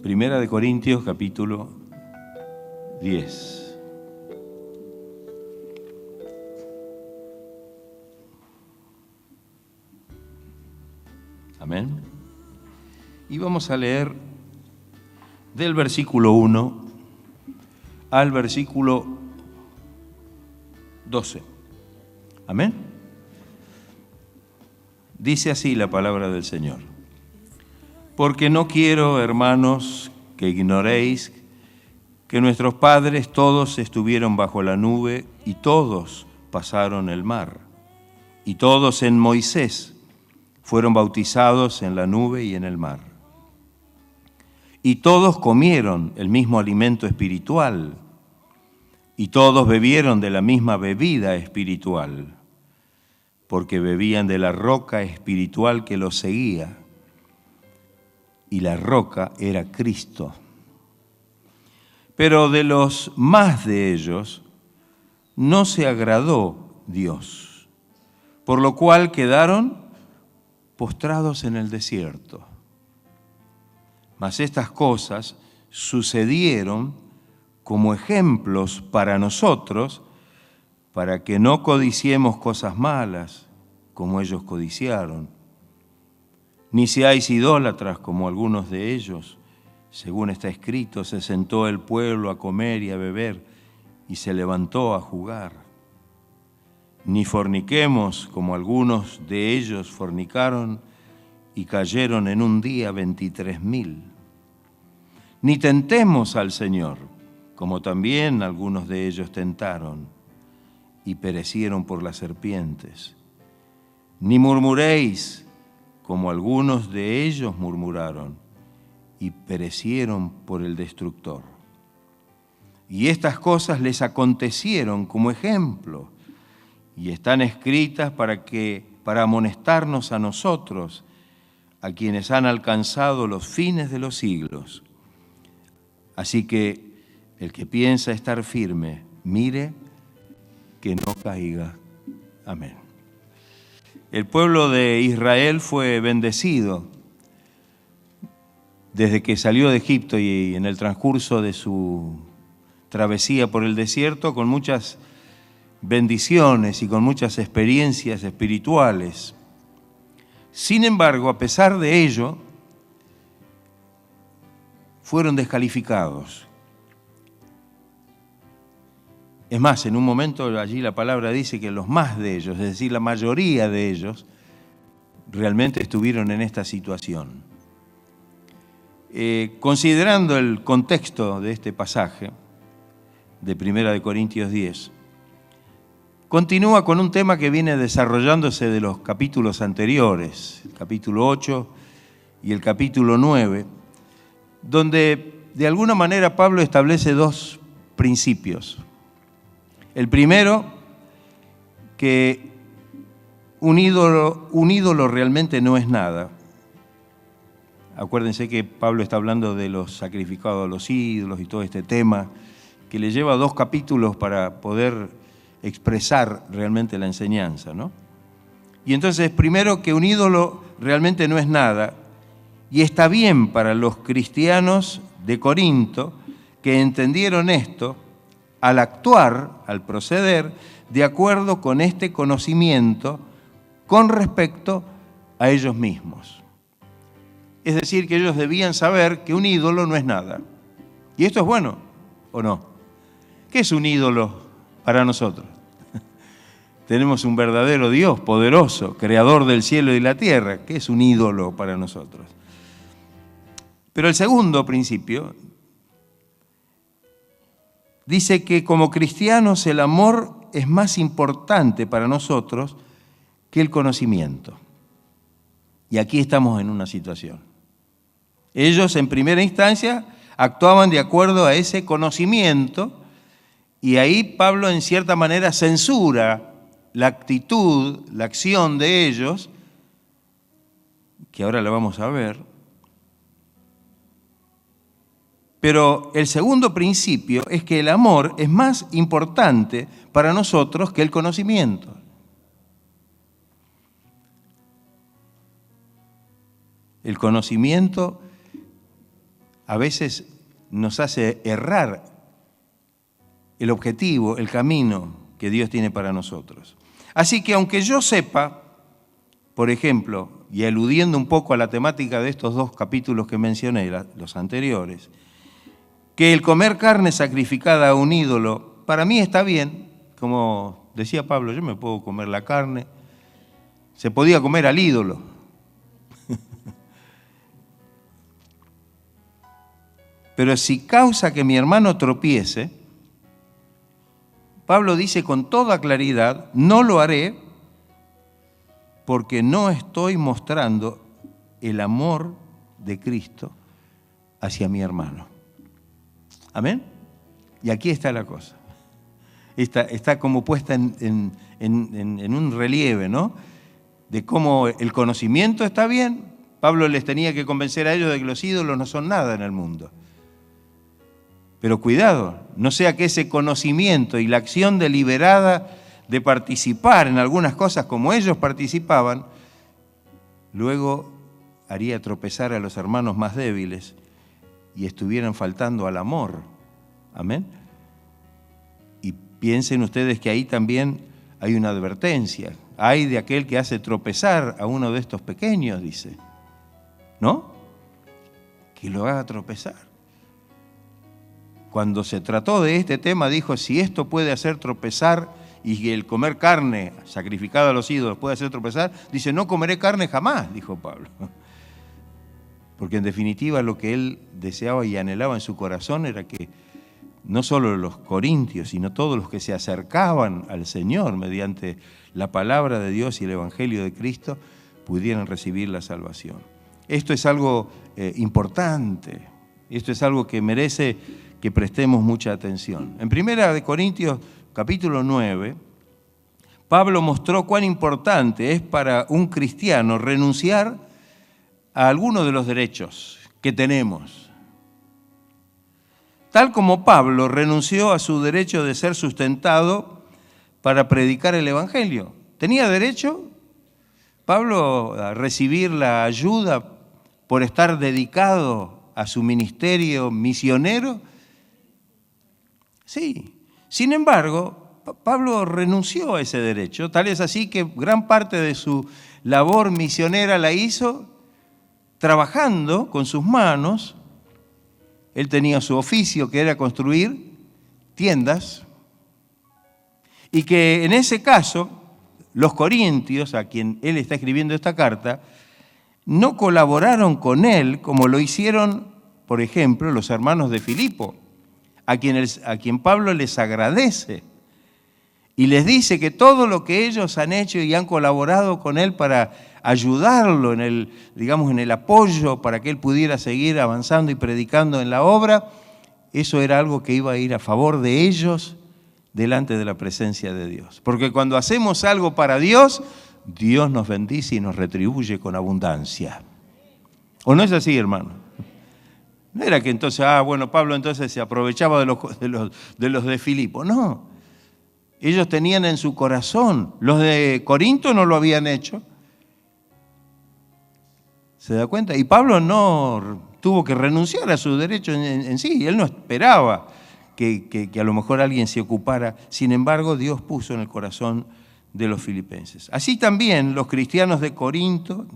Primera de Corintios, capítulo 10. Amén. Y vamos a leer del versículo 1 al versículo 12. Amén. Dice así la palabra del Señor. Porque no quiero, hermanos, que ignoréis que nuestros padres todos estuvieron bajo la nube y todos pasaron el mar, y todos en Moisés fueron bautizados en la nube y en el mar. Y todos comieron el mismo alimento espiritual, y todos bebieron de la misma bebida espiritual, porque bebían de la roca espiritual que los seguía, y la roca era Cristo. Pero de los más de ellos no se agradó Dios, por lo cual quedaron postrados en el desierto. Mas estas cosas sucedieron como ejemplos para nosotros, para que no codiciemos cosas malas como ellos codiciaron, ni seáis idólatras como algunos de ellos. Según está escrito, se sentó el pueblo a comer y a beber, y se levantó a jugar. Ni forniquemos como algunos de ellos fornicaron, y cayeron en un día 23,000. Ni tentemos al Señor, como también algunos de ellos tentaron, y perecieron por las serpientes. Ni murmuréis, como algunos de ellos murmuraron, y perecieron por el destructor. Y estas cosas les acontecieron como ejemplo, y están escritas para amonestarnos a nosotros, a quienes han alcanzado los fines de los siglos. Así que el que piensa estar firme, mire que no caiga. Amén. El pueblo de Israel fue bendecido desde que salió de Egipto y en el transcurso de su travesía por el desierto con muchas bendiciones y con muchas experiencias espirituales. Sin embargo, a pesar de ello, fueron descalificados. Es más, en un momento allí la palabra dice que los más de ellos, es decir, la mayoría de ellos, realmente estuvieron en esta situación. Considerando el contexto de este pasaje, de Primera de Corintios 10, continúa con un tema que viene desarrollándose de los capítulos anteriores, el capítulo 8 y el capítulo 9, donde de alguna manera Pablo establece dos principios. El primero, que un ídolo realmente no es nada. Acuérdense que Pablo está hablando de los sacrificados a los ídolos y todo este tema, que le lleva 2 capítulos para poder expresar realmente la enseñanza, ¿no? Y entonces, primero, que un ídolo realmente no es nada, y está bien para los cristianos de Corinto que entendieron esto al actuar, al proceder, de acuerdo con este conocimiento con respecto a ellos mismos. Es decir, que ellos debían saber que un ídolo no es nada. ¿Y esto es bueno o no? ¿Qué es un ídolo para nosotros? Tenemos un verdadero Dios poderoso, creador del cielo y la tierra. ¿Qué es un ídolo para nosotros? Pero el segundo principio dice que como cristianos el amor es más importante para nosotros que el conocimiento. Y aquí estamos en una situación. Ellos en primera instancia actuaban de acuerdo a ese conocimiento y ahí Pablo en cierta manera censura la actitud, la acción de ellos, que ahora la vamos a ver. Pero el segundo principio es que el amor es más importante para nosotros que el conocimiento. El conocimiento a veces nos hace errar el objetivo, el camino que Dios tiene para nosotros. Así que aunque yo sepa, por ejemplo, y eludiendo un poco a la temática de estos dos capítulos que mencioné, los anteriores, que el comer carne sacrificada a un ídolo, para mí está bien, como decía Pablo, yo me puedo comer la carne, se podía comer al ídolo. Pero si causa que mi hermano tropiece, Pablo dice con toda claridad, no lo haré porque no estoy mostrando el amor de Cristo hacia mi hermano. ¿Amén? Y aquí está la cosa. Está como puesta en un relieve, ¿no? De cómo el conocimiento está bien. Pablo les tenía que convencer a ellos de que los ídolos no son nada en el mundo. Pero cuidado, no sea que ese conocimiento y la acción deliberada de participar en algunas cosas como ellos participaban, luego haría tropezar a los hermanos más débiles y estuvieran faltando al amor. Amén. Y piensen ustedes que ahí también hay una advertencia. Hay de aquel que hace tropezar a uno de estos pequeños, dice. ¿No? Que lo haga tropezar. Cuando se trató de este tema, dijo, si esto puede hacer tropezar y el comer carne sacrificada a los ídolos puede hacer tropezar, dice, no comeré carne jamás, dijo Pablo. Porque en definitiva lo que él deseaba y anhelaba en su corazón era que no solo los corintios, sino todos los que se acercaban al Señor mediante la palabra de Dios y el Evangelio de Cristo, pudieran recibir la salvación. Esto es algo importante, esto es algo que merece que prestemos mucha atención. En 1 Corintios capítulo 9, Pablo mostró cuán importante es para un cristiano renunciar a algunos de los derechos que tenemos. Tal como Pablo renunció a su derecho de ser sustentado para predicar el Evangelio. ¿Tenía derecho Pablo a recibir la ayuda por estar dedicado a su ministerio misionero? Sí. Sin embargo, Pablo renunció a ese derecho, tal es así que gran parte de su labor misionera la hizo trabajando con sus manos. Él tenía su oficio, que era construir tiendas, y que en ese caso, los corintios, a quien él está escribiendo esta carta, no colaboraron con él como lo hicieron, por ejemplo, los hermanos de Filipo, a quien Pablo les agradece y les dice que todo lo que ellos han hecho y han colaborado con él para ayudarlo en el apoyo para que él pudiera seguir avanzando y predicando en la obra, eso era algo que iba a ir a favor de ellos delante de la presencia de Dios. Porque cuando hacemos algo para Dios, Dios nos bendice y nos retribuye con abundancia. ¿O no es así, hermano? No era que entonces, Pablo entonces se aprovechaba de los de Filipo. No, ellos tenían en su corazón. Los de Corinto no lo habían hecho. ¿Se da cuenta? Y Pablo no tuvo que renunciar a su derecho en sí. Él no esperaba que a lo mejor alguien se ocupara. Sin embargo, Dios puso en el corazón de los filipenses. Así también los cristianos de Corinto,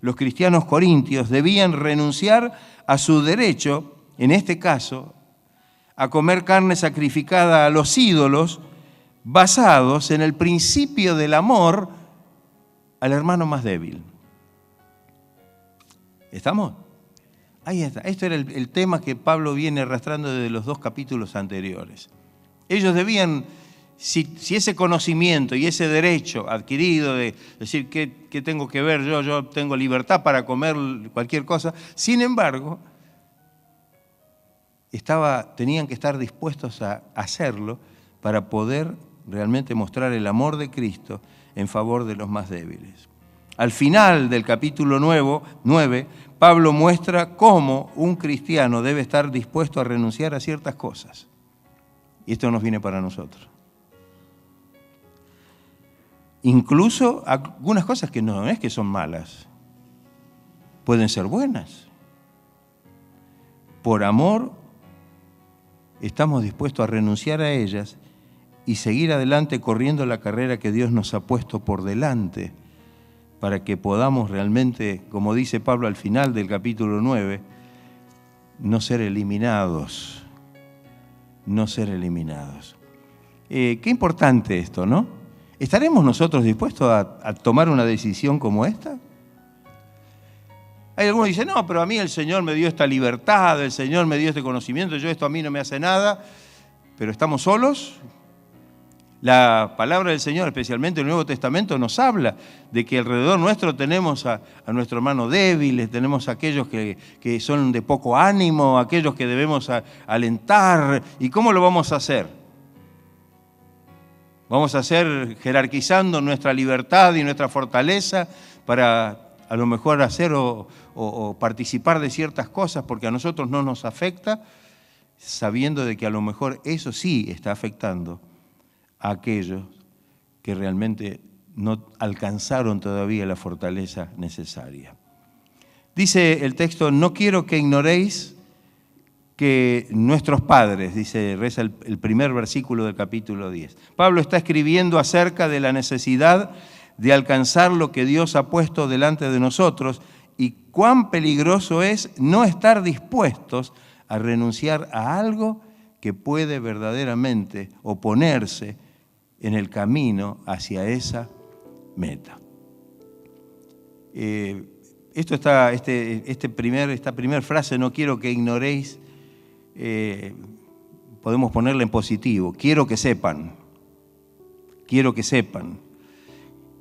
los cristianos corintios debían renunciar a su derecho, en este caso, a comer carne sacrificada a los ídolos, basados en el principio del amor al hermano más débil. ¿Estamos? Ahí está. Esto era el tema que Pablo viene arrastrando desde los dos capítulos anteriores. Ellos debían, si ese conocimiento y ese derecho adquirido de decir ¿qué tengo que ver yo tengo libertad para comer cualquier cosa, sin embargo, tenían que estar dispuestos a hacerlo para poder realmente mostrar el amor de Cristo en favor de los más débiles. Al final del capítulo 9, Pablo muestra cómo un cristiano debe estar dispuesto a renunciar a ciertas cosas. Y esto nos viene para nosotros. Incluso algunas cosas que no es que son malas, pueden ser buenas. por amor, estamos dispuestos a renunciar a ellas y seguir adelante corriendo la carrera que Dios nos ha puesto por delante, para que podamos realmente, como dice Pablo al final del capítulo 9, no ser eliminados. No ser eliminados. Qué importante esto, ¿no? ¿Estaremos nosotros dispuestos a tomar una decisión como esta? Hay algunos que dicen, no, pero a mí el Señor me dio esta libertad, el Señor me dio este conocimiento, esto a mí no me hace nada, pero ¿estamos solos? La palabra del Señor, especialmente el Nuevo Testamento, nos habla de que alrededor nuestro tenemos a nuestro hermano débiles, tenemos a aquellos que son de poco ánimo, aquellos que debemos alentar. ¿Y cómo lo vamos a hacer? ¿Vamos a hacer jerarquizando nuestra libertad y nuestra fortaleza para a lo mejor hacer o participar de ciertas cosas porque a nosotros no nos afecta, sabiendo de que a lo mejor eso sí está afectando a aquellos que realmente no alcanzaron todavía la fortaleza necesaria? Dice el texto, no quiero que ignoréis que nuestros padres, reza el primer versículo del capítulo 10. Pablo está escribiendo acerca de la necesidad de alcanzar lo que Dios ha puesto delante de nosotros y cuán peligroso es no estar dispuestos a renunciar a algo que puede verdaderamente oponerse en el camino hacia esa meta. Esta primera frase, no quiero que ignoréis, podemos ponerla en positivo. Quiero que sepan,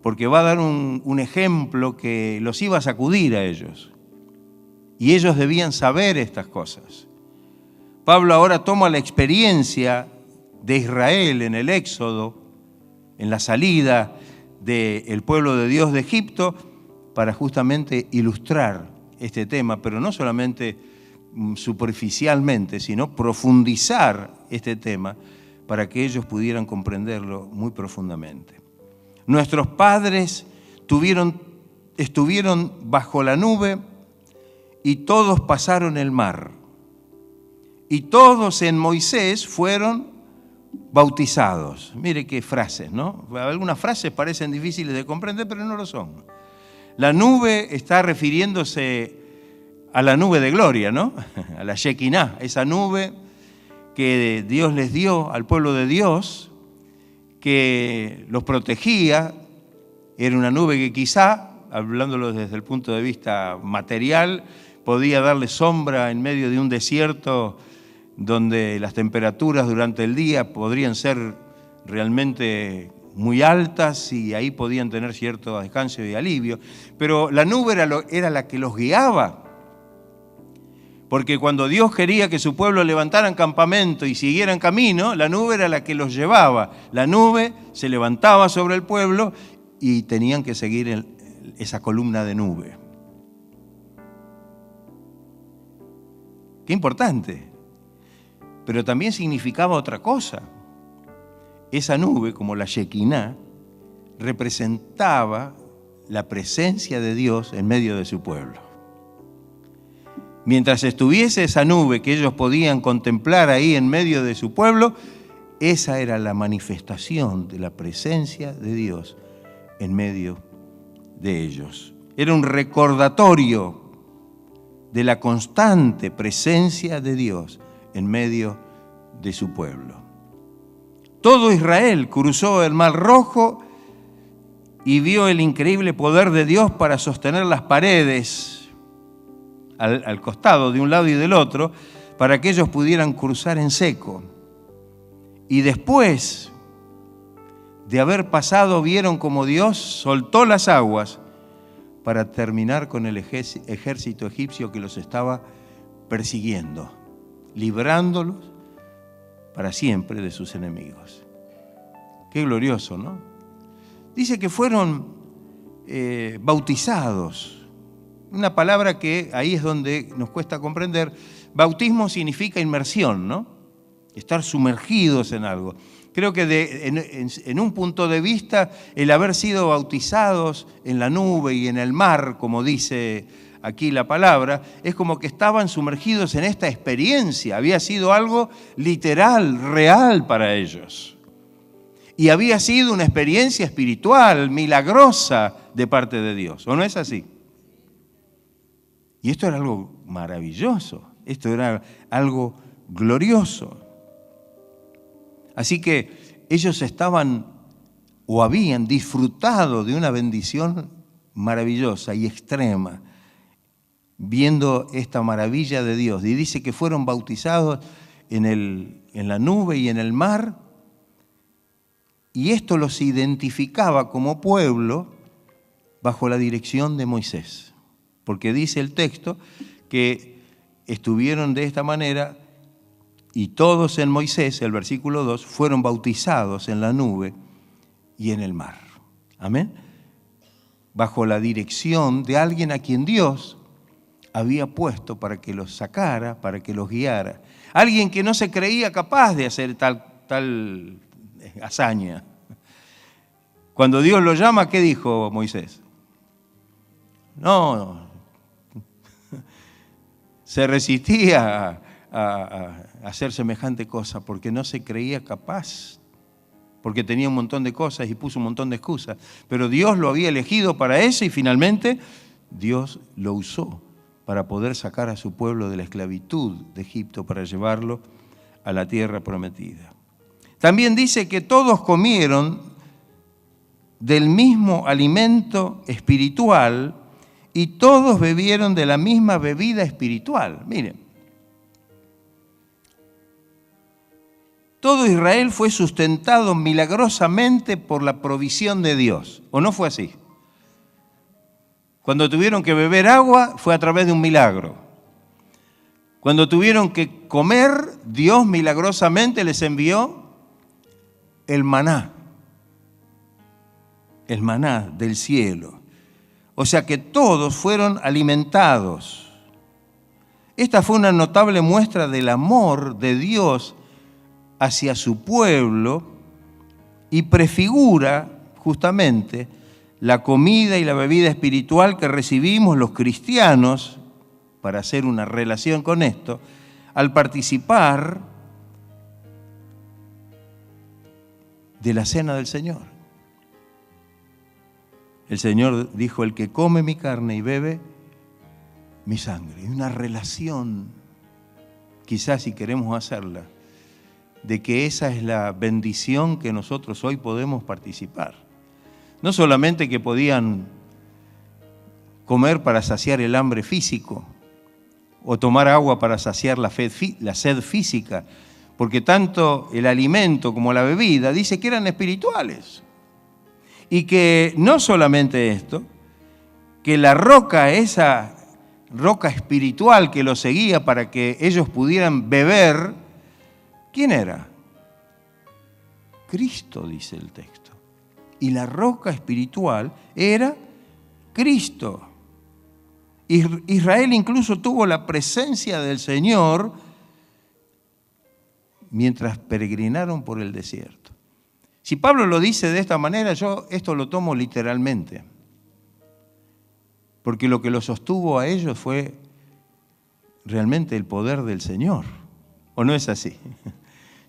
porque va a dar un ejemplo que los iba a sacudir a ellos. Y ellos debían saber estas cosas. Pablo ahora toma la experiencia de Israel en el Éxodo, en la salida del pueblo de Dios de Egipto, para justamente ilustrar este tema, pero no solamente superficialmente, sino profundizar este tema para que ellos pudieran comprenderlo muy profundamente. Nuestros padres estuvieron bajo la nube y todos pasaron el mar. Y todos en Moisés fueron bautizados. Mire qué frases, ¿no? Algunas frases parecen difíciles de comprender, pero no lo son. La nube está refiriéndose a la nube de gloria, ¿no? A la Shekinah, esa nube que Dios les dio al pueblo de Dios, que los protegía. Era una nube que quizá, hablándolo desde el punto de vista material, podía darle sombra en medio de un desierto donde las temperaturas durante el día podrían ser realmente muy altas y ahí podían tener cierto descanso y alivio. Pero la nube era la que los guiaba. Porque cuando Dios quería que su pueblo levantaran campamento y siguieran camino, la nube era la que los llevaba. La nube se levantaba sobre el pueblo y tenían que seguir esa columna de nube. Qué importante. Pero también significaba otra cosa. Esa nube, como la Shekinah, representaba la presencia de Dios en medio de su pueblo. Mientras estuviese esa nube que ellos podían contemplar ahí en medio de su pueblo, esa era la manifestación de la presencia de Dios en medio de ellos. Era un recordatorio de la constante presencia de Dios en medio de su pueblo. Todo Israel cruzó el Mar Rojo y vio el increíble poder de Dios para sostener las paredes al costado de un lado y del otro, para que ellos pudieran cruzar en seco. Y después de haber pasado, vieron como Dios soltó las aguas para terminar con el ejército egipcio que los estaba persiguiendo, librándolos para siempre de sus enemigos. Qué glorioso, ¿no? Dice que fueron bautizados. Una palabra que ahí es donde nos cuesta comprender. Bautismo significa inmersión, ¿no? Estar sumergidos en algo. Creo que en un punto de vista, el haber sido bautizados en la nube y en el mar, como dice aquí la palabra, es como que estaban sumergidos en esta experiencia. Había sido algo literal, real para ellos. Y había sido una experiencia espiritual, milagrosa de parte de Dios. ¿O no es así? Y esto era algo maravilloso. Esto era algo glorioso. Así que ellos estaban o habían disfrutado de una bendición maravillosa y extrema, viendo esta maravilla de Dios. Y dice que fueron bautizados en la nube y en el mar, y esto los identificaba como pueblo bajo la dirección de Moisés. Porque dice el texto que estuvieron de esta manera y todos en Moisés, el versículo 2, fueron bautizados en la nube y en el mar. Amén. Bajo la dirección de alguien a quien Dios había puesto para que los sacara, para que los guiara. Alguien que no se creía capaz de hacer tal hazaña. Cuando Dios lo llama, ¿qué dijo Moisés? No, se resistía a hacer semejante cosa porque no se creía capaz, porque tenía un montón de cosas y puso un montón de excusas. Pero Dios lo había elegido para eso y finalmente Dios lo usó para poder sacar a su pueblo de la esclavitud de Egipto, para llevarlo a la tierra prometida. También dice que todos comieron del mismo alimento espiritual y todos bebieron de la misma bebida espiritual. Miren, todo Israel fue sustentado milagrosamente por la provisión de Dios. ¿O no fue así? Cuando tuvieron que beber agua, fue a través de un milagro. Cuando tuvieron que comer, Dios milagrosamente les envió el maná del cielo. O sea que todos fueron alimentados. Esta fue una notable muestra del amor de Dios hacia su pueblo y prefigura justamente la comida y la bebida espiritual que recibimos los cristianos, para hacer una relación con esto, al participar de la cena del Señor. El Señor dijo: el que come mi carne y bebe mi sangre. Y una relación, quizás si queremos hacerla, de que esa es la bendición que nosotros hoy podemos participar. No solamente que podían comer para saciar el hambre físico o tomar agua para saciar la sed física, porque tanto el alimento como la bebida dice que eran espirituales. Y que no solamente esto, que la roca, esa roca espiritual que los seguía para que ellos pudieran beber, ¿quién era? Cristo, dice el texto. Y la roca espiritual era Cristo. Israel incluso tuvo la presencia del Señor mientras peregrinaron por el desierto. Si Pablo lo dice de esta manera, yo esto lo tomo literalmente. Porque lo que los sostuvo a ellos fue realmente el poder del Señor. ¿O no es así?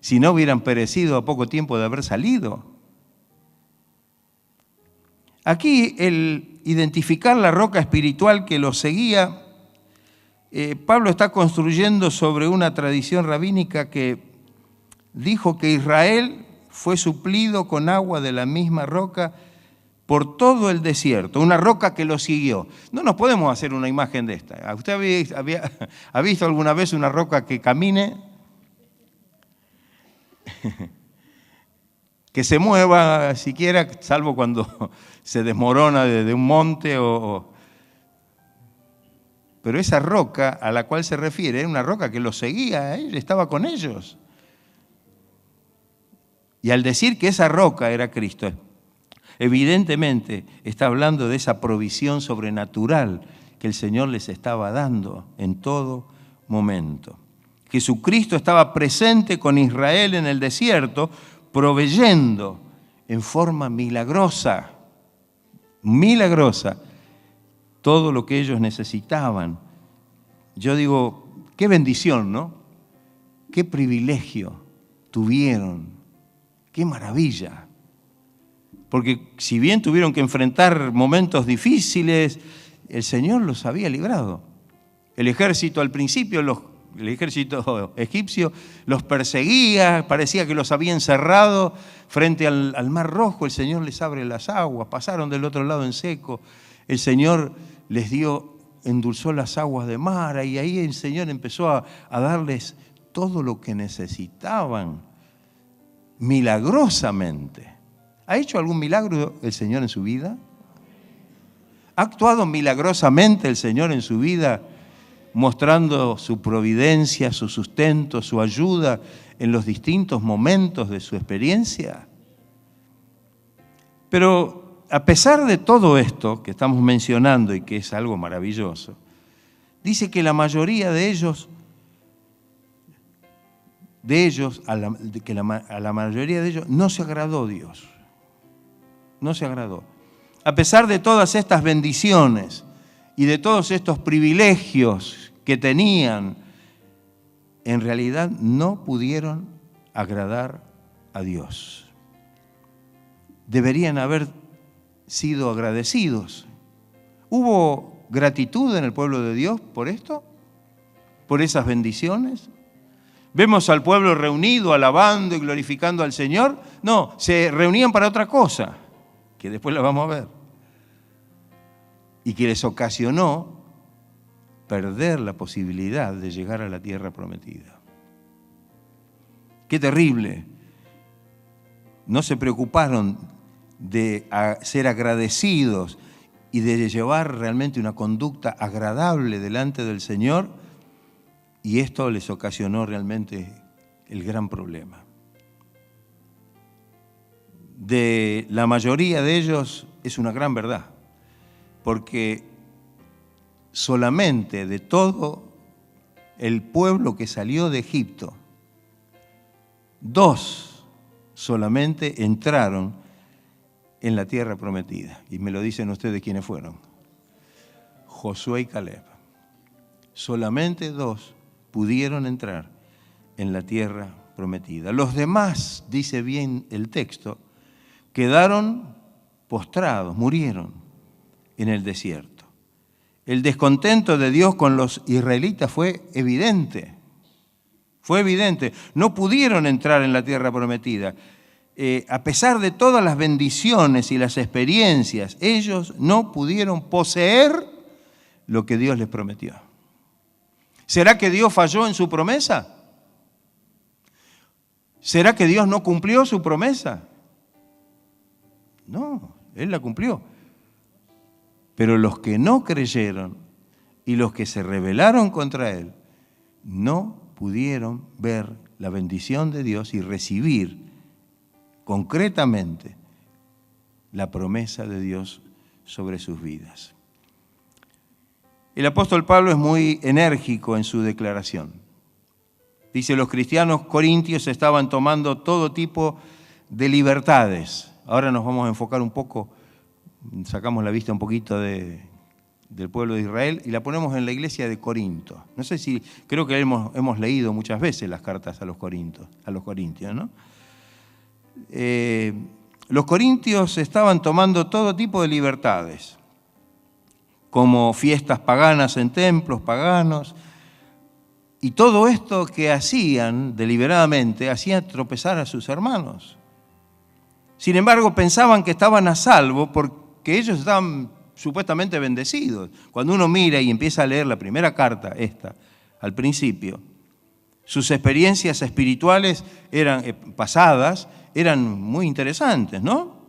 Si no, hubieran perecido a poco tiempo de haber salido. Aquí el identificar la roca espiritual que los seguía, Pablo está construyendo sobre una tradición rabínica que dijo que Israel fue suplido con agua de la misma roca por todo el desierto, una roca que lo siguió. No nos podemos hacer una imagen de esta. ¿Usted ha visto alguna vez una roca que camine? Que se mueva siquiera, salvo cuando se desmorona de un monte pero esa roca a la cual se refiere era una roca que los seguía, él estaba con ellos. Y al decir que esa roca era Cristo, evidentemente está hablando de esa provisión sobrenatural que el Señor les estaba dando en todo momento. Jesucristo estaba presente con Israel en el desierto, proveyendo en forma milagrosa todo lo que ellos necesitaban. Yo digo, qué bendición, ¿no? Qué privilegio tuvieron, qué maravilla. Porque si bien tuvieron que enfrentar momentos difíciles, el Señor los había librado. El ejército al principio, el ejército egipcio los perseguía, parecía que los había encerrado frente al Mar Rojo. El Señor les abre las aguas, pasaron del otro lado en seco. El Señor les endulzó las aguas de Mara, y ahí el Señor empezó a darles todo lo que necesitaban, milagrosamente. ¿Ha hecho algún milagro el Señor en su vida? ¿Ha actuado milagrosamente el Señor en su vida, mostrando su providencia, su sustento, su ayuda en los distintos momentos de su experiencia? Pero a pesar de todo esto que estamos mencionando y que es algo maravilloso, dice que la mayoría de ellos, a la mayoría de ellos no se agradó Dios. No se agradó. A pesar de todas estas bendiciones y de todos estos privilegios que tenían, en realidad no pudieron agradar a Dios. Deberían haber sido agradecidos. ¿Hubo gratitud en el pueblo de Dios por esto? ¿Por esas bendiciones? ¿Vemos al pueblo reunido, alabando y glorificando al Señor? No, se reunían para otra cosa, que después la vamos a ver, y que les ocasionó perder la posibilidad de llegar a la tierra prometida. ¡Qué terrible! No se preocuparon de ser agradecidos y de llevar realmente una conducta agradable delante del Señor, y esto les ocasionó realmente el gran problema. De la mayoría de ellos es una gran verdad, porque solamente de todo el pueblo que salió de Egipto, 2 solamente entraron en la tierra prometida. Y me lo dicen ustedes quiénes fueron. Josué y Caleb. Solamente 2 pudieron entrar en la tierra prometida. Los demás, dice bien el texto, quedaron postrados, murieron en el desierto. El descontento de Dios con los israelitas fue evidente. Fue evidente. No pudieron entrar en la tierra prometida. A pesar de todas las bendiciones y las experiencias, ellos no pudieron poseer lo que Dios les prometió. ¿Será que Dios falló en su promesa? ¿Será que Dios no cumplió su promesa? No, Él la cumplió. Pero los que no creyeron y los que se rebelaron contra Él no pudieron ver la bendición de Dios y recibir concretamente la promesa de Dios sobre sus vidas. El apóstol Pablo es muy enérgico en su declaración. Dice, los cristianos corintios estaban tomando todo tipo de libertades. Ahora nos vamos a enfocar un poco, sacamos la vista un poquito del pueblo de Israel y la ponemos en la iglesia de Corinto. No sé si, creo que hemos leído muchas veces las cartas a los corintios, ¿no? Los corintios estaban tomando todo tipo de libertades, como fiestas paganas en templos paganos, y todo esto que hacían deliberadamente hacía tropezar a sus hermanos. Sin embargo, pensaban que estaban a salvo porque ellos estaban supuestamente bendecidos. Cuando uno mira y empieza a leer la primera carta, esta, al principio, sus experiencias espirituales pasadas eran muy interesantes, ¿no?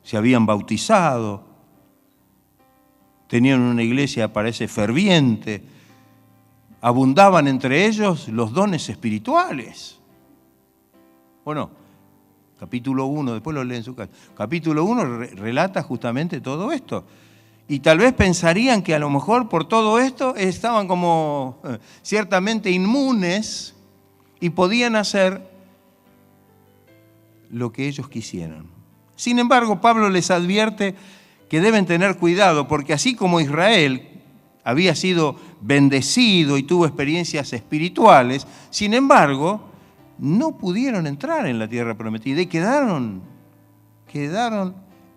Se habían bautizado, tenían una iglesia, parece, ferviente, abundaban entre ellos los dones espirituales. Bueno, capítulo 1, después lo leen en su casa. Capítulo 1 relata justamente todo esto. Y tal vez pensarían que a lo mejor por todo esto estaban como ciertamente inmunes y podían hacer lo que ellos quisieran. Sin embargo, Pablo les advierte que deben tener cuidado, porque así como Israel había sido bendecido y tuvo experiencias espirituales, sin embargo, no pudieron entrar en la tierra prometida y quedaron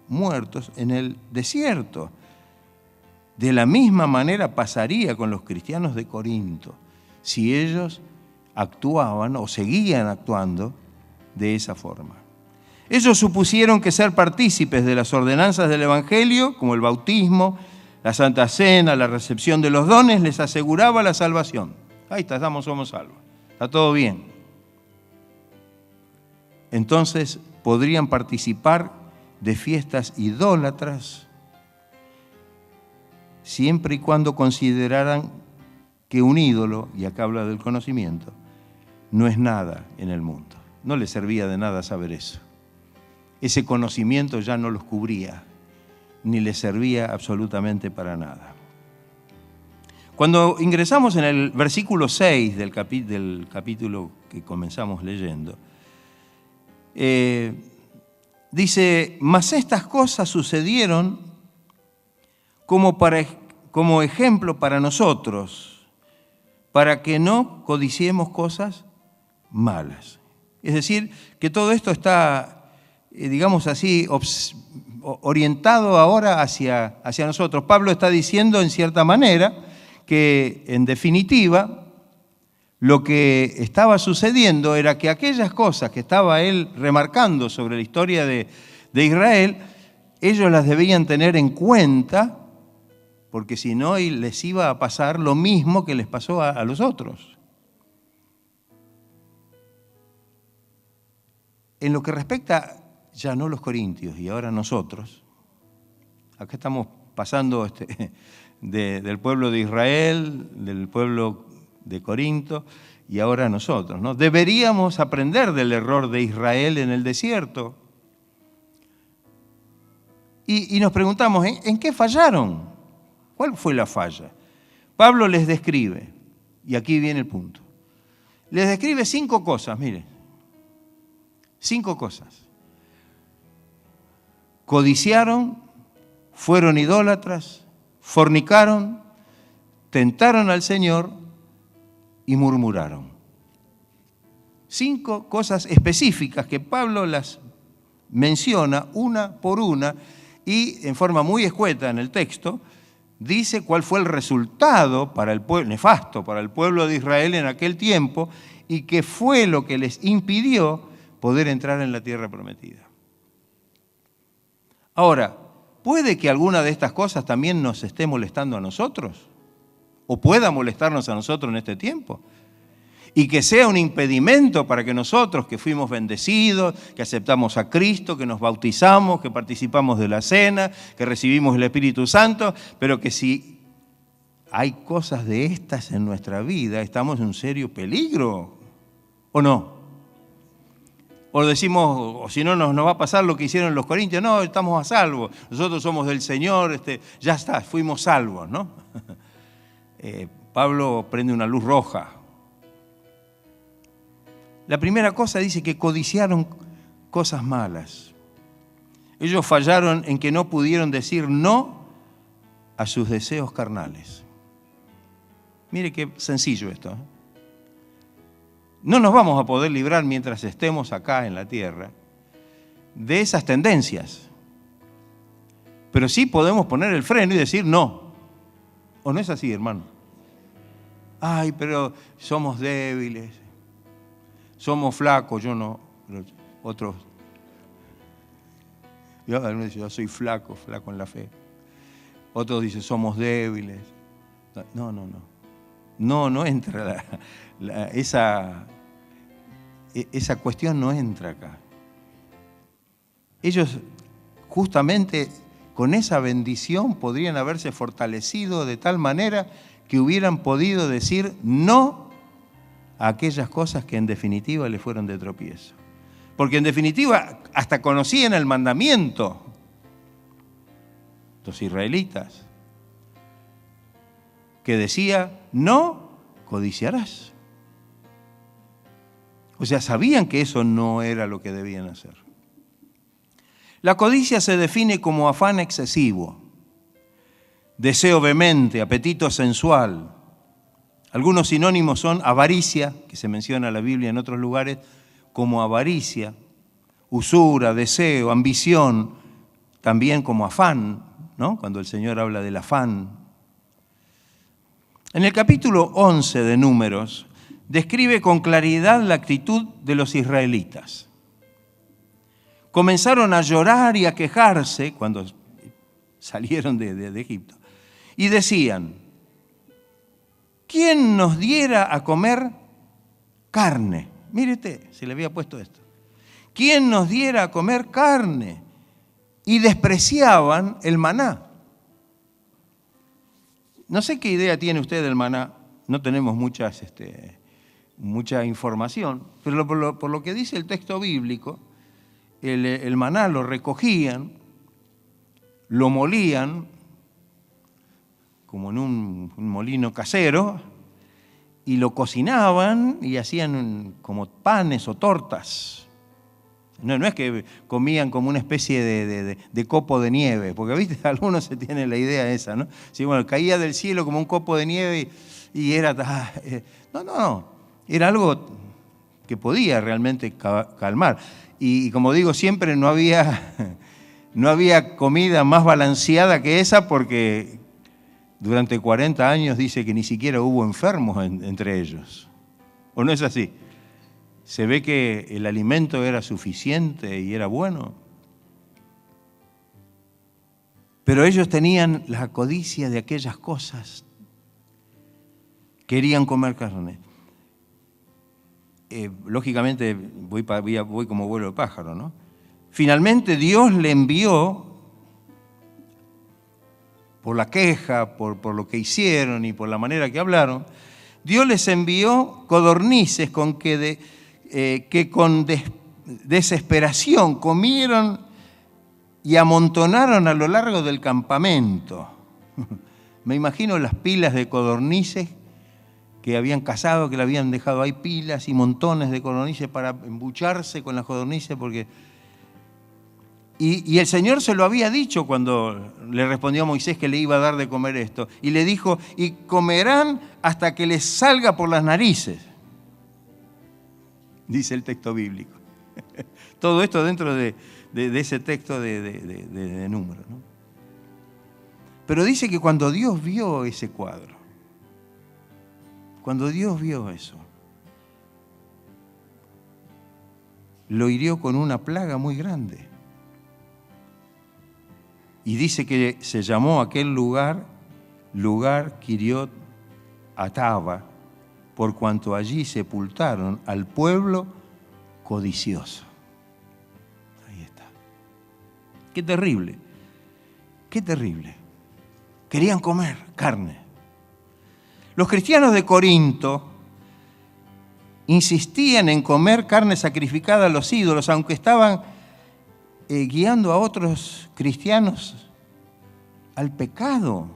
muertos en el desierto. De la misma manera pasaría con los cristianos de Corinto, si ellos actuaban o seguían actuando de esa forma. Ellos supusieron que ser partícipes de las ordenanzas del Evangelio, como el bautismo, la Santa Cena, la recepción de los dones, les aseguraba la salvación. Ahí está, somos salvos. Está todo bien. Entonces podrían participar de fiestas idólatras siempre y cuando consideraran que un ídolo, y acá habla del conocimiento, no es nada en el mundo. No les servía de nada saber eso. Ese conocimiento ya no los cubría, ni les servía absolutamente para nada. Cuando ingresamos en el versículo 6 del capítulo que comenzamos leyendo, dice, mas estas cosas sucedieron como ejemplo para nosotros, para que no codiciemos cosas malas. Es decir, que todo esto está, digamos así, orientado ahora hacia nosotros. Pablo está diciendo en cierta manera que, en definitiva, lo que estaba sucediendo era que aquellas cosas que estaba él remarcando sobre la historia de Israel, ellos las debían tener en cuenta, porque si no les iba a pasar lo mismo que les pasó a los otros. En lo que respecta ya no los corintios y ahora nosotros, acá estamos pasando del pueblo de Israel, del pueblo de Corinto y ahora nosotros, ¿no? Deberíamos aprender del error de Israel en el desierto. Y nos preguntamos, ¿en qué fallaron? ¿Cuál fue la falla? Pablo les describe, y aquí viene el punto, les describe 5 cosas, miren, 5 cosas. Codiciaron, fueron idólatras, fornicaron, tentaron al Señor y murmuraron. 5 cosas específicas que Pablo las menciona una por una y en forma muy escueta en el texto dice cuál fue el resultado para el pueblo, nefasto para el pueblo de Israel en aquel tiempo y qué fue lo que les impidió poder entrar en la tierra prometida. Ahora, ¿puede que alguna de estas cosas también nos esté molestando a nosotros? ¿O pueda molestarnos a nosotros en este tiempo? Y que sea un impedimento para que nosotros, que fuimos bendecidos, que aceptamos a Cristo, que nos bautizamos, que participamos de la cena, que recibimos el Espíritu Santo, pero que si hay cosas de estas en nuestra vida, estamos en un serio peligro, ¿o no? O decimos, o si no nos va a pasar lo que hicieron los corintios, no, estamos a salvo, nosotros somos del Señor, ya está, fuimos salvos, ¿no? Pablo prende una luz roja. La primera cosa dice que codiciaron cosas malas. Ellos fallaron en que no pudieron decir no a sus deseos carnales. Mire qué sencillo esto, ¿eh? No nos vamos a poder librar mientras estemos acá en la tierra de esas tendencias. Pero sí podemos poner el freno y decir no. ¿O no es así, hermano? Ay, pero somos débiles. Somos flacos, yo no. Otros. Yo soy flaco en la fe. Otros dicen, somos débiles. No entra esa cuestión no entra acá. Ellos justamente con esa bendición podrían haberse fortalecido de tal manera que hubieran podido decir no a aquellas cosas que en definitiva les fueron de tropiezo. Porque en definitiva hasta conocían el mandamiento, los israelitas, que decía, no codiciarás. O sea, sabían que eso no era lo que debían hacer. La codicia se define como afán excesivo, deseo vehemente, apetito sensual. Algunos sinónimos son avaricia, que se menciona en la Biblia en otros lugares como avaricia, usura, deseo, ambición, también como afán, ¿no? Cuando el Señor habla del afán. En el capítulo 11 de Números, describe con claridad la actitud de los israelitas. Comenzaron a llorar y a quejarse cuando salieron de Egipto. Y decían, ¿quién nos diera a comer carne? Mírete, se le había puesto esto. ¿Quién nos diera a comer carne? Y despreciaban el maná. No sé qué idea tiene usted del maná, no tenemos mucha información, pero por lo que dice el texto bíblico, el maná lo recogían, lo molían, como en un molino casero, y lo cocinaban y hacían como panes o tortas. No es que comían como una especie de copo de nieve, porque viste, algunos se tienen la idea esa, ¿no? Sí, bueno, caía del cielo como un copo de nieve y era... No, era algo que podía realmente calmar. Y como digo, siempre no había comida más balanceada que esa, porque durante 40 años dice que ni siquiera hubo enfermos entre ellos. ¿O no es así? Se ve que el alimento era suficiente y era bueno. Pero ellos tenían la codicia de aquellas cosas. Querían comer carne. Lógicamente voy como vuelo de pájaro, ¿no? Finalmente Dios le envió, por la queja, por lo que hicieron y por la manera que hablaron, Dios les envió codornices que con desesperación comieron y amontonaron a lo largo del campamento. Me imagino las pilas de codornices que habían cazado, que le habían dejado ahí pilas y montones de codornices para embucharse con las codornices, porque... Y el Señor se lo había dicho cuando le respondió a Moisés que le iba a dar de comer esto. Y le dijo, y comerán hasta que les salga por las narices, dice el texto bíblico. Todo esto dentro de ese texto de Números, ¿no? Pero dice que cuando Dios vio ese cuadro, cuando Dios vio eso, lo hirió con una plaga muy grande. Y dice que se llamó aquel lugar Kiriot Ataba, por cuanto allí sepultaron al pueblo codicioso. Ahí está. Qué terrible, qué terrible. Querían comer carne. Los cristianos de Corinto insistían en comer carne sacrificada a los ídolos, aunque estaban guiando a otros cristianos al pecado.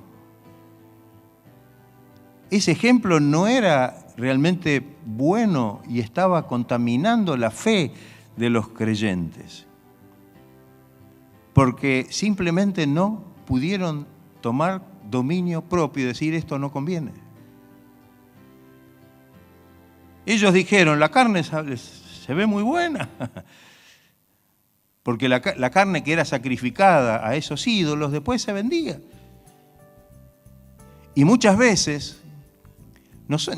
Ese ejemplo no era realmente bueno y estaba contaminando la fe de los creyentes, porque simplemente no pudieron tomar dominio propio y decir esto no conviene. Ellos dijeron, la carne se ve muy buena, porque la carne que era sacrificada a esos ídolos después se vendía. Y muchas veces, no es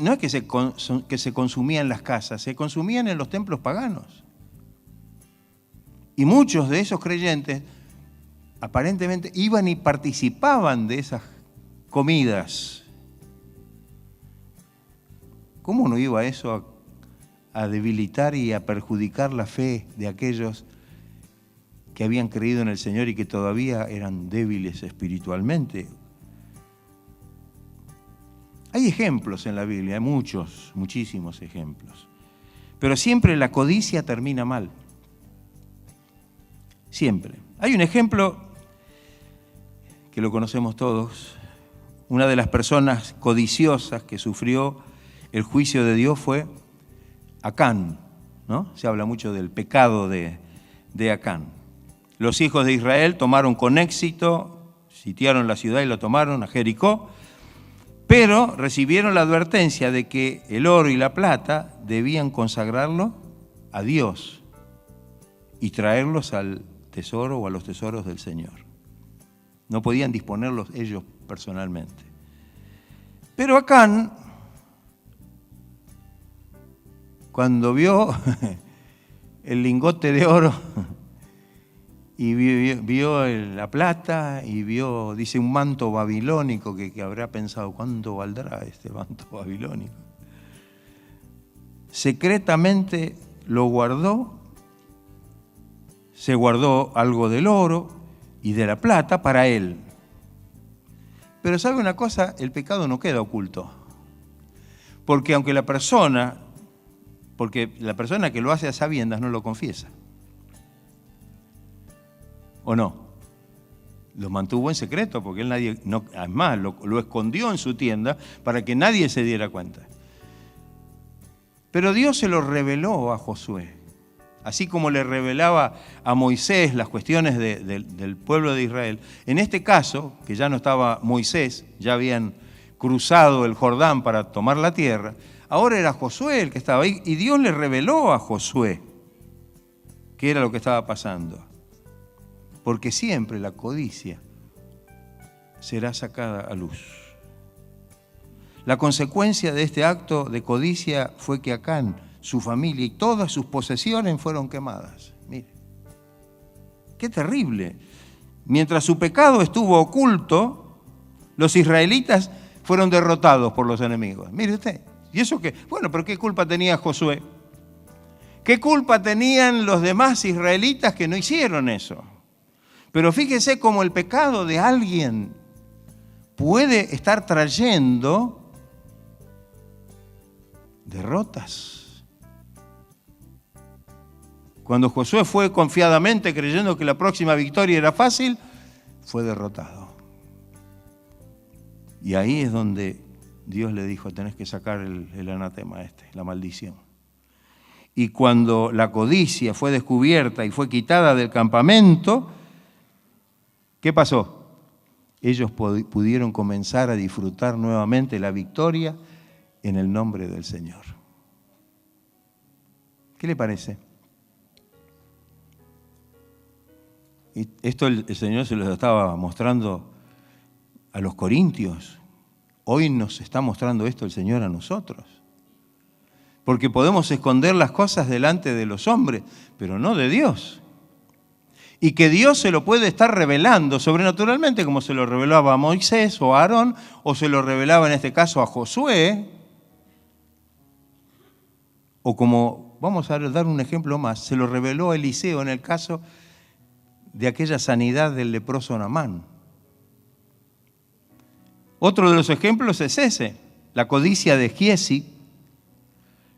que se consumía en las casas, se consumían en los templos paganos. Y muchos de esos creyentes aparentemente iban y participaban de esas comidas. ¿Cómo no iba eso a debilitar y a perjudicar la fe de aquellos que habían creído en el Señor y que todavía eran débiles espiritualmente? Hay ejemplos en la Biblia, hay muchísimos ejemplos. Pero siempre la codicia termina mal. Siempre. Hay un ejemplo que lo conocemos todos. Una de las personas codiciosas que sufrió el juicio de Dios fue Acán, ¿no? Se habla mucho del pecado de Acán. Los hijos de Israel tomaron con éxito, sitiaron la ciudad y lo tomaron, a Jericó, pero recibieron la advertencia de que el oro y la plata debían consagrarlo a Dios y traerlos al tesoro o a los tesoros del Señor. No podían disponerlos ellos personalmente. Pero Acán, cuando vio el lingote de oro y vio la plata y vio, dice, un manto babilónico que habrá pensado, ¿cuánto valdrá este manto babilónico? Secretamente lo guardó, se guardó algo del oro y de la plata para él. Pero ¿sabe una cosa? El pecado no queda oculto. Porque la persona que lo hace a sabiendas no lo confiesa. ¿O no? Lo mantuvo en secreto porque además lo escondió en su tienda para que nadie se diera cuenta. Pero Dios se lo reveló a Josué. Así como le revelaba a Moisés las cuestiones del pueblo de Israel. En este caso, que ya no estaba Moisés, ya habían cruzado el Jordán para tomar la tierra, ahora era Josué el que estaba ahí, y Dios le reveló a Josué qué era lo que estaba pasando. Porque siempre la codicia será sacada a luz. La consecuencia de este acto de codicia fue que Acán, su familia y todas sus posesiones fueron quemadas. Mire, qué terrible. Mientras su pecado estuvo oculto, los israelitas fueron derrotados por los enemigos. Mire usted. ¿Y eso qué? Bueno, pero ¿qué culpa tenía Josué? ¿Qué culpa tenían los demás israelitas que no hicieron eso? Pero fíjese cómo el pecado de alguien puede estar trayendo derrotas. Cuando Josué fue confiadamente creyendo que la próxima victoria era fácil, fue derrotado. Y ahí es donde Dios le dijo, tenés que sacar el anatema la maldición. Y cuando la codicia fue descubierta y fue quitada del campamento, ¿qué pasó? Ellos pudieron comenzar a disfrutar nuevamente la victoria en el nombre del Señor. ¿Qué le parece? Y esto el Señor se lo estaba mostrando a los corintios. Hoy nos está mostrando esto el Señor a nosotros. Porque podemos esconder las cosas delante de los hombres, pero no de Dios. Y que Dios se lo puede estar revelando sobrenaturalmente, como se lo revelaba a Moisés o a Aarón, o se lo revelaba en este caso a Josué, o como, vamos a dar un ejemplo más, se lo reveló a Eliseo en el caso de aquella sanidad del leproso Naamán. Otro de los ejemplos es ese, la codicia de Giezi.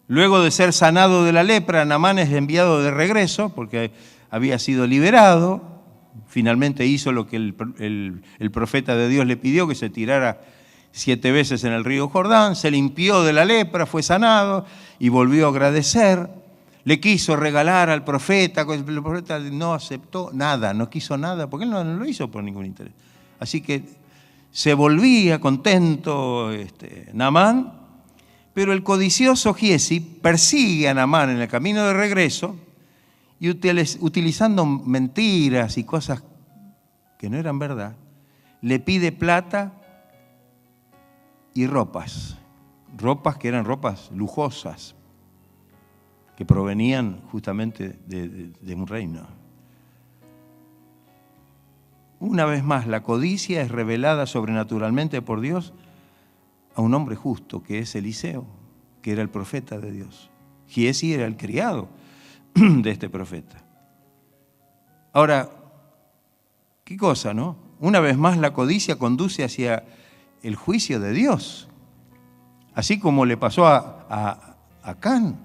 Luego de ser sanado de la lepra, Naamán es enviado de regreso porque había sido liberado. Finalmente hizo lo que el profeta de Dios le pidió, que se tirara 7 veces en el río Jordán, se limpió de la lepra, fue sanado y volvió a agradecer. Le quiso regalar al profeta, el profeta no aceptó nada, no quiso nada, porque él no lo hizo por ningún interés. Así que se volvía contento Naamán, pero el codicioso Giezi persigue a Naamán en el camino de regreso y utilizando mentiras y cosas que no eran verdad, le pide plata y ropas que eran ropas lujosas, que provenían justamente de un reino. Una vez más, la codicia es revelada sobrenaturalmente por Dios a un hombre justo, que es Eliseo, que era el profeta de Dios. Giezi era el criado de este profeta. Ahora, ¿qué cosa, no? Una vez más, la codicia conduce hacia el juicio de Dios. Así como le pasó a Acán.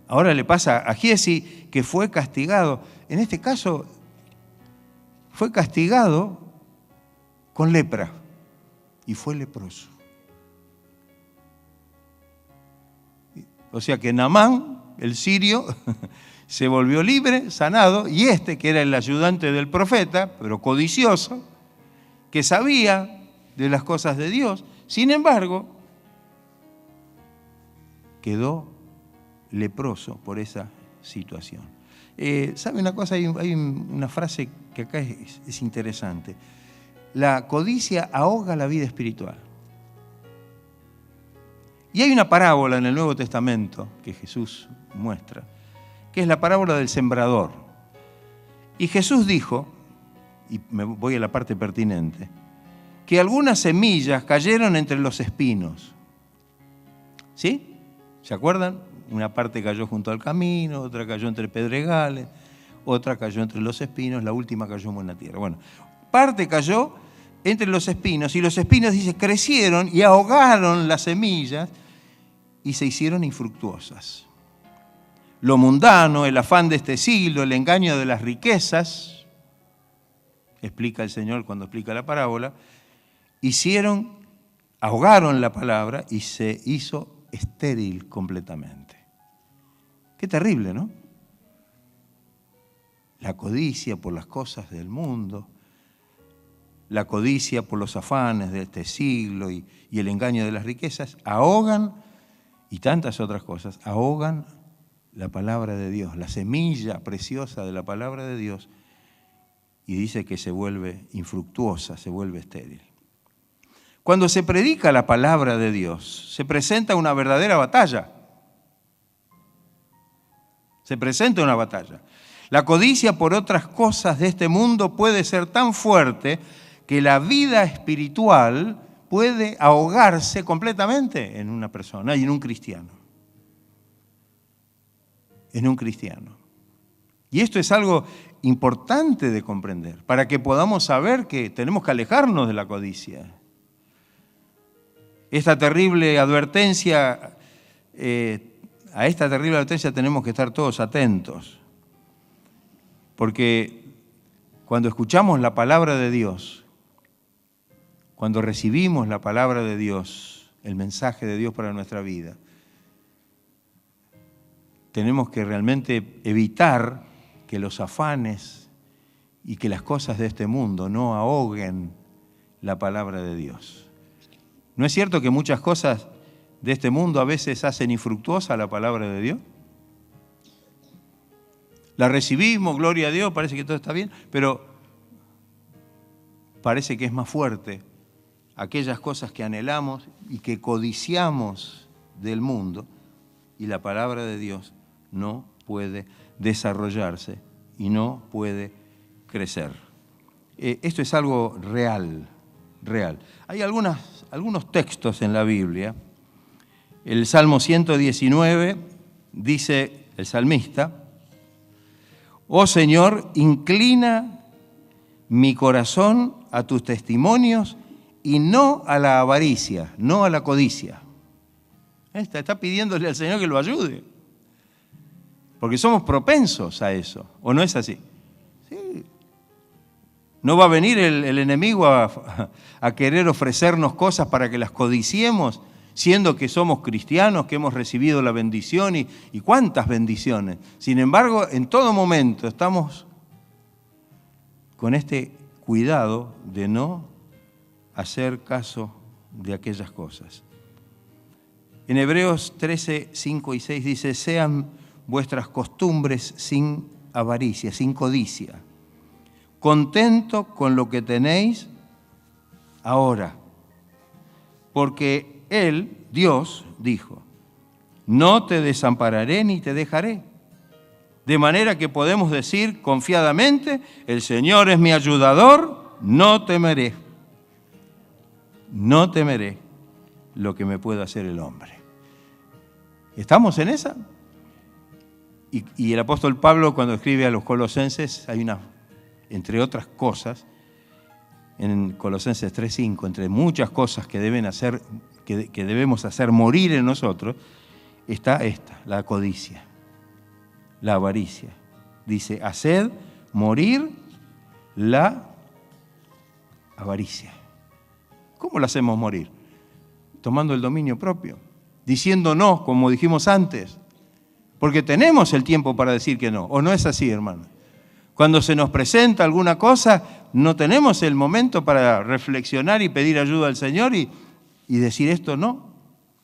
Ahora le pasa a Giezi, que fue castigado. En este caso, fue castigado con lepra y fue leproso. O sea que Naamán, el sirio, se volvió libre, sanado, y este, que era el ayudante del profeta, pero codicioso, que sabía de las cosas de Dios, sin embargo, quedó leproso por esa situación. ¿Sabe una cosa? Hay una frase que acá es interesante. La codicia ahoga la vida espiritual. Y hay una parábola en el Nuevo Testamento que Jesús muestra, que es la parábola del sembrador. Y Jesús dijo, y me voy a la parte pertinente, que algunas semillas cayeron entre los espinos. ¿Sí? ¿Se acuerdan? Una parte cayó junto al camino, otra cayó entre pedregales, otra cayó entre los espinos, la última cayó en buena tierra. Bueno, parte cayó entre los espinos, y los espinos, dice, crecieron y ahogaron las semillas y se hicieron infructuosas. Lo mundano, el afán de este siglo, el engaño de las riquezas, explica el Señor cuando explica la parábola, ahogaron la palabra y se hizo estéril completamente. Qué terrible, ¿no? La codicia por las cosas del mundo, la codicia por los afanes de este siglo y el engaño de las riquezas ahogan, y tantas otras cosas, ahogan la palabra de Dios, la semilla preciosa de la palabra de Dios, y dice que se vuelve infructuosa, se vuelve estéril. Cuando se predica la palabra de Dios, se presenta una verdadera batalla. Se presenta una batalla. La codicia por otras cosas de este mundo puede ser tan fuerte que la vida espiritual puede ahogarse completamente en una persona y en un cristiano. En un cristiano. Y esto es algo importante de comprender, para que podamos saber que tenemos que alejarnos de la codicia. Esta terrible advertencia, a esta terrible advertencia tenemos que estar todos atentos, porque cuando escuchamos la palabra de Dios, cuando recibimos la palabra de Dios, el mensaje de Dios para nuestra vida, tenemos que realmente evitar que los afanes y que las cosas de este mundo no ahoguen la palabra de Dios. ¿No es cierto que muchas cosas de este mundo a veces hacen infructuosa la palabra de Dios? La recibimos, gloria a Dios, parece que todo está bien, pero parece que es más fuerte aquellas cosas que anhelamos y que codiciamos del mundo, y la palabra de Dios no puede desarrollarse y no puede crecer. Esto es algo real. Hay algunos textos en la Biblia. El Salmo 119 dice el salmista: oh Señor, inclina mi corazón a tus testimonios y no a la avaricia, no a la codicia. Está pidiéndole al Señor que lo ayude, porque somos propensos a eso, ¿o no es así? Sí. ¿No va a venir el enemigo a querer ofrecernos cosas para que las codiciemos, siendo que somos cristianos, que hemos recibido la bendición y cuántas bendiciones? Sin embargo, en todo momento estamos con este cuidado de no hacer caso de aquellas cosas. En Hebreos 13, 5 y 6 dice: sean vuestras costumbres sin avaricia, sin codicia, contento con lo que tenéis ahora, porque Él, Dios, dijo: no te desampararé ni te dejaré. De manera que podemos decir confiadamente: el Señor es mi ayudador, no temeré lo que me pueda hacer el hombre. ¿Estamos en esa? Y el apóstol Pablo, cuando escribe a los colosenses, hay una, entre otras cosas, en Colosenses 3:5, entre muchas cosas que debemos hacer morir en nosotros, está esta, la codicia, la avaricia. Dice: haced morir la avaricia. ¿Cómo la hacemos morir? Tomando el dominio propio, diciendo no, como dijimos antes, Porque tenemos el tiempo para decir que no. ¿O no es así, hermano? Cuando se nos presenta alguna cosa, no tenemos el momento para reflexionar y pedir ayuda al Señor y decir esto no.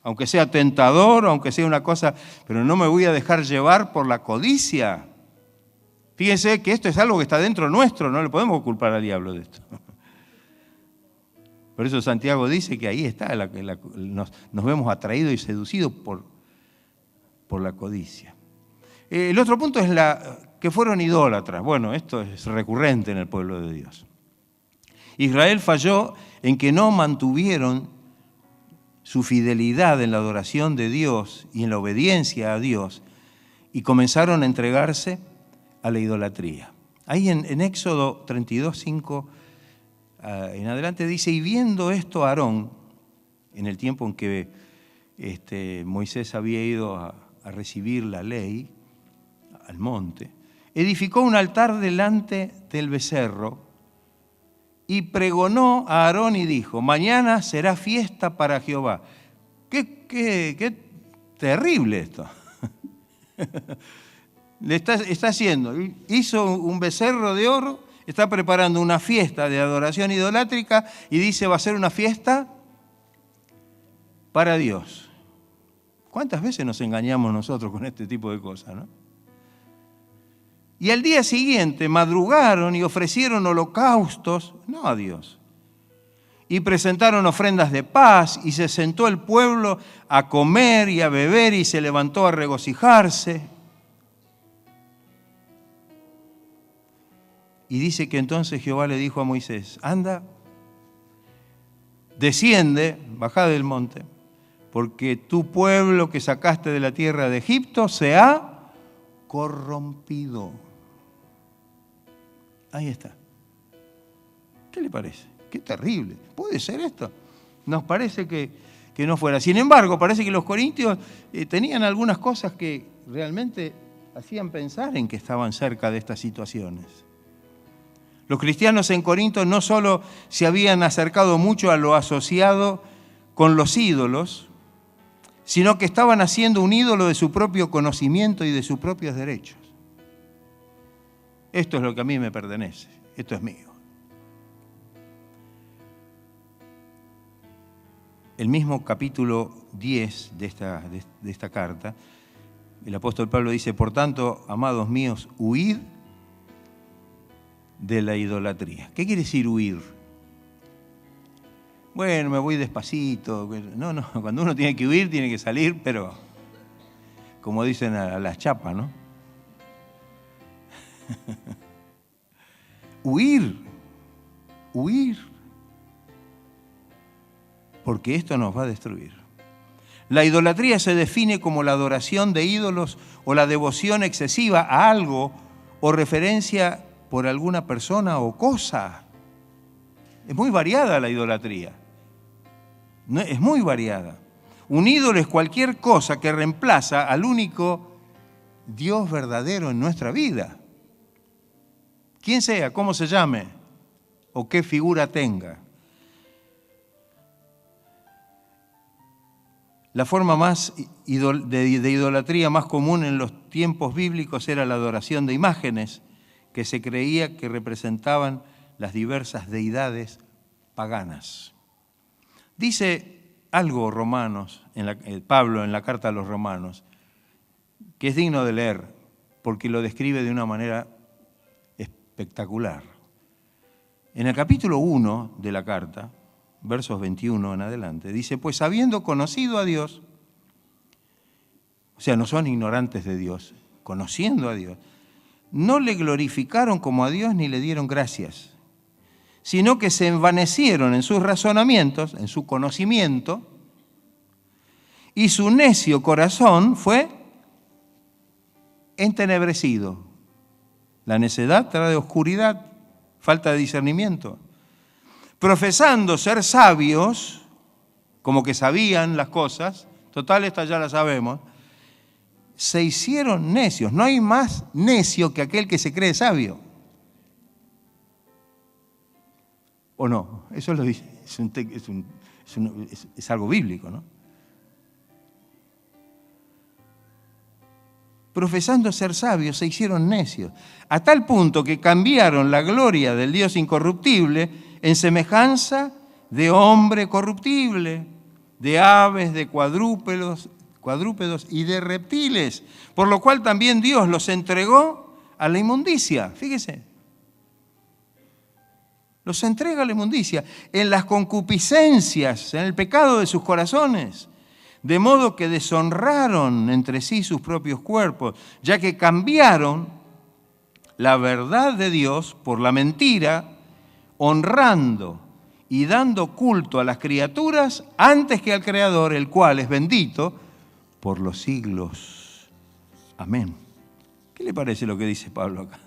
Aunque sea tentador, aunque sea una cosa, pero no me voy a dejar llevar por la codicia. Fíjense que esto es algo que está dentro nuestro, no le podemos culpar al diablo de esto. Por eso Santiago dice que ahí está, nos vemos atraídos y seducidos por la codicia. El otro punto es que fueron idólatras. Bueno, esto es recurrente en el pueblo de Dios. Israel falló en que no mantuvieron su fidelidad en la adoración de Dios y en la obediencia a Dios y comenzaron a entregarse a la idolatría. Ahí en Éxodo 32:5 en adelante dice, y viendo esto Aarón, en el tiempo en que Moisés había ido a recibir la ley al monte, edificó un altar delante del becerro y pregonó a Aarón y dijo, mañana será fiesta para Jehová. Qué terrible esto. Le está haciendo, hizo un becerro de oro, está preparando una fiesta de adoración idolátrica y dice va a ser una fiesta para Dios. ¿Cuántas veces nos engañamos nosotros con este tipo de cosas, no? Y al día siguiente madrugaron y ofrecieron holocaustos, no a Dios, y presentaron ofrendas de paz, y se sentó el pueblo a comer y a beber, y se levantó a regocijarse. Y dice que entonces Jehová le dijo a Moisés, anda, desciende, baja del monte, porque tu pueblo que sacaste de la tierra de Egipto se ha corrompido. Ahí está. ¿Qué le parece? Qué terrible. ¿Puede ser esto? Nos parece que no fuera. Sin embargo, parece que los corintios tenían algunas cosas que realmente hacían pensar en que estaban cerca de estas situaciones. Los cristianos en Corinto no solo se habían acercado mucho a lo asociado con los ídolos, sino que estaban haciendo un ídolo de su propio conocimiento y de sus propios derechos. Esto es lo que a mí me pertenece, esto es mío. El mismo capítulo 10 de esta carta, el apóstol Pablo dice, por tanto, amados míos, huid de la idolatría. ¿Qué quiere decir huir? Bueno, me voy despacito. No, cuando uno tiene que huir, tiene que salir, pero como dicen a las chapas, ¿no? Huir, porque esto nos va a destruir. La idolatría se define como la adoración de ídolos o la devoción excesiva a algo o referencia por alguna persona o cosa. Es muy variada la idolatría. Es muy variada. Un ídolo es cualquier cosa que reemplaza al único Dios verdadero en nuestra vida. Quien sea, cómo se llame o qué figura tenga. La forma más de idolatría más común en los tiempos bíblicos era la adoración de imágenes que se creía que representaban las diversas deidades paganas. Dice algo Pablo en la carta a los Romanos, que es digno de leer, porque lo describe de una manera espectacular. En el capítulo 1 de la carta, versos 21 en adelante, dice, pues habiendo conocido a Dios, o sea, no son ignorantes de Dios, conociendo a Dios, no le glorificaron como a Dios ni le dieron gracias, sino que se envanecieron en sus razonamientos, en su conocimiento, y su necio corazón fue entenebrecido. La necedad trae oscuridad, falta de discernimiento. Profesando ser sabios, como que sabían las cosas, total, esta ya la sabemos, se hicieron necios. No hay más necio que aquel que se cree sabio. ¿O no? Eso lo dice, es algo bíblico, ¿no? profesando ser sabios, se hicieron necios, a tal punto que cambiaron la gloria del Dios incorruptible en semejanza de hombre corruptible, de aves, de cuadrúpedos y de reptiles, por lo cual también Dios los entregó a la inmundicia. Fíjese, los entrega a la inmundicia, en las concupiscencias, en el pecado de sus corazones, de modo que deshonraron entre sí sus propios cuerpos, ya que cambiaron la verdad de Dios por la mentira, honrando y dando culto a las criaturas antes que al Creador, el cual es bendito por los siglos. Amén. ¿Qué le parece lo que dice Pablo acá?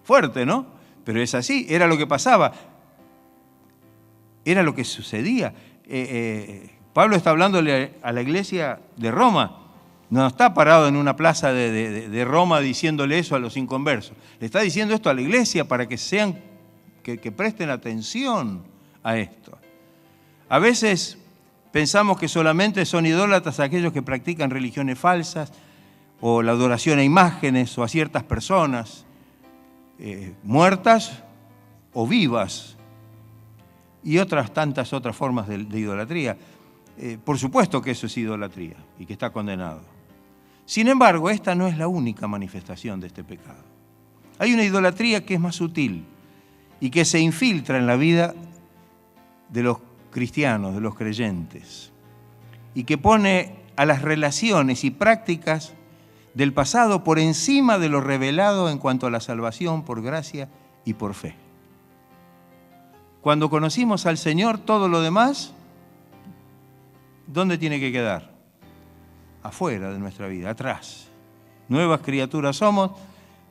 Fuerte, ¿no? Pero es así, era lo que pasaba, era lo que sucedía. Pablo está hablándole a la iglesia de Roma, no está parado en una plaza de Roma diciéndole eso a los inconversos. Le está diciendo esto a la iglesia para que que presten atención a esto. A veces pensamos que solamente son idólatras aquellos que practican religiones falsas o la adoración a imágenes o a ciertas personas, muertas o vivas, y tantas otras formas de idolatría. Por supuesto que eso es idolatría y que está condenado. Sin embargo, esta no es la única manifestación de este pecado. Hay una idolatría que es más sutil y que se infiltra en la vida de los cristianos, de los creyentes, y que pone a las relaciones y prácticas del pasado por encima de lo revelado en cuanto a la salvación por gracia y por fe. Cuando conocimos al Señor, todo lo demás, ¿dónde tiene que quedar? Afuera de nuestra vida, atrás. Nuevas criaturas somos,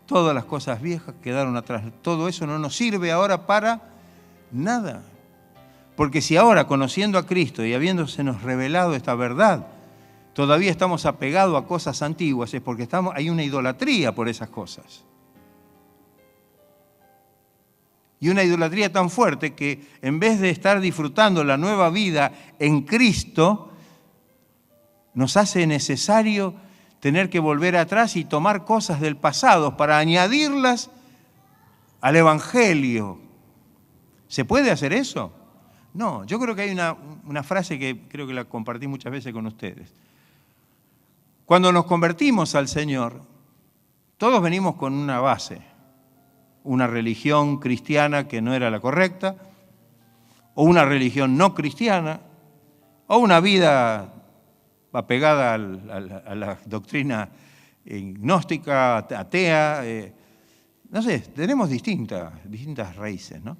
todas las cosas viejas quedaron atrás. Todo eso no nos sirve ahora para nada. Porque si ahora, conociendo a Cristo y habiéndosenos revelado esta verdad, todavía estamos apegados a cosas antiguas, es porque hay una idolatría por esas cosas. Y una idolatría tan fuerte que en vez de estar disfrutando la nueva vida en Cristo, nos hace necesario tener que volver atrás y tomar cosas del pasado para añadirlas al Evangelio. ¿Se puede hacer eso? No, yo creo que hay una frase que creo que la compartí muchas veces con ustedes. Cuando nos convertimos al Señor, todos venimos con una base. Una religión cristiana que no era la correcta, o una religión no cristiana, o una vida apegada a la doctrina gnóstica, atea. No sé, tenemos distintas raíces, ¿no?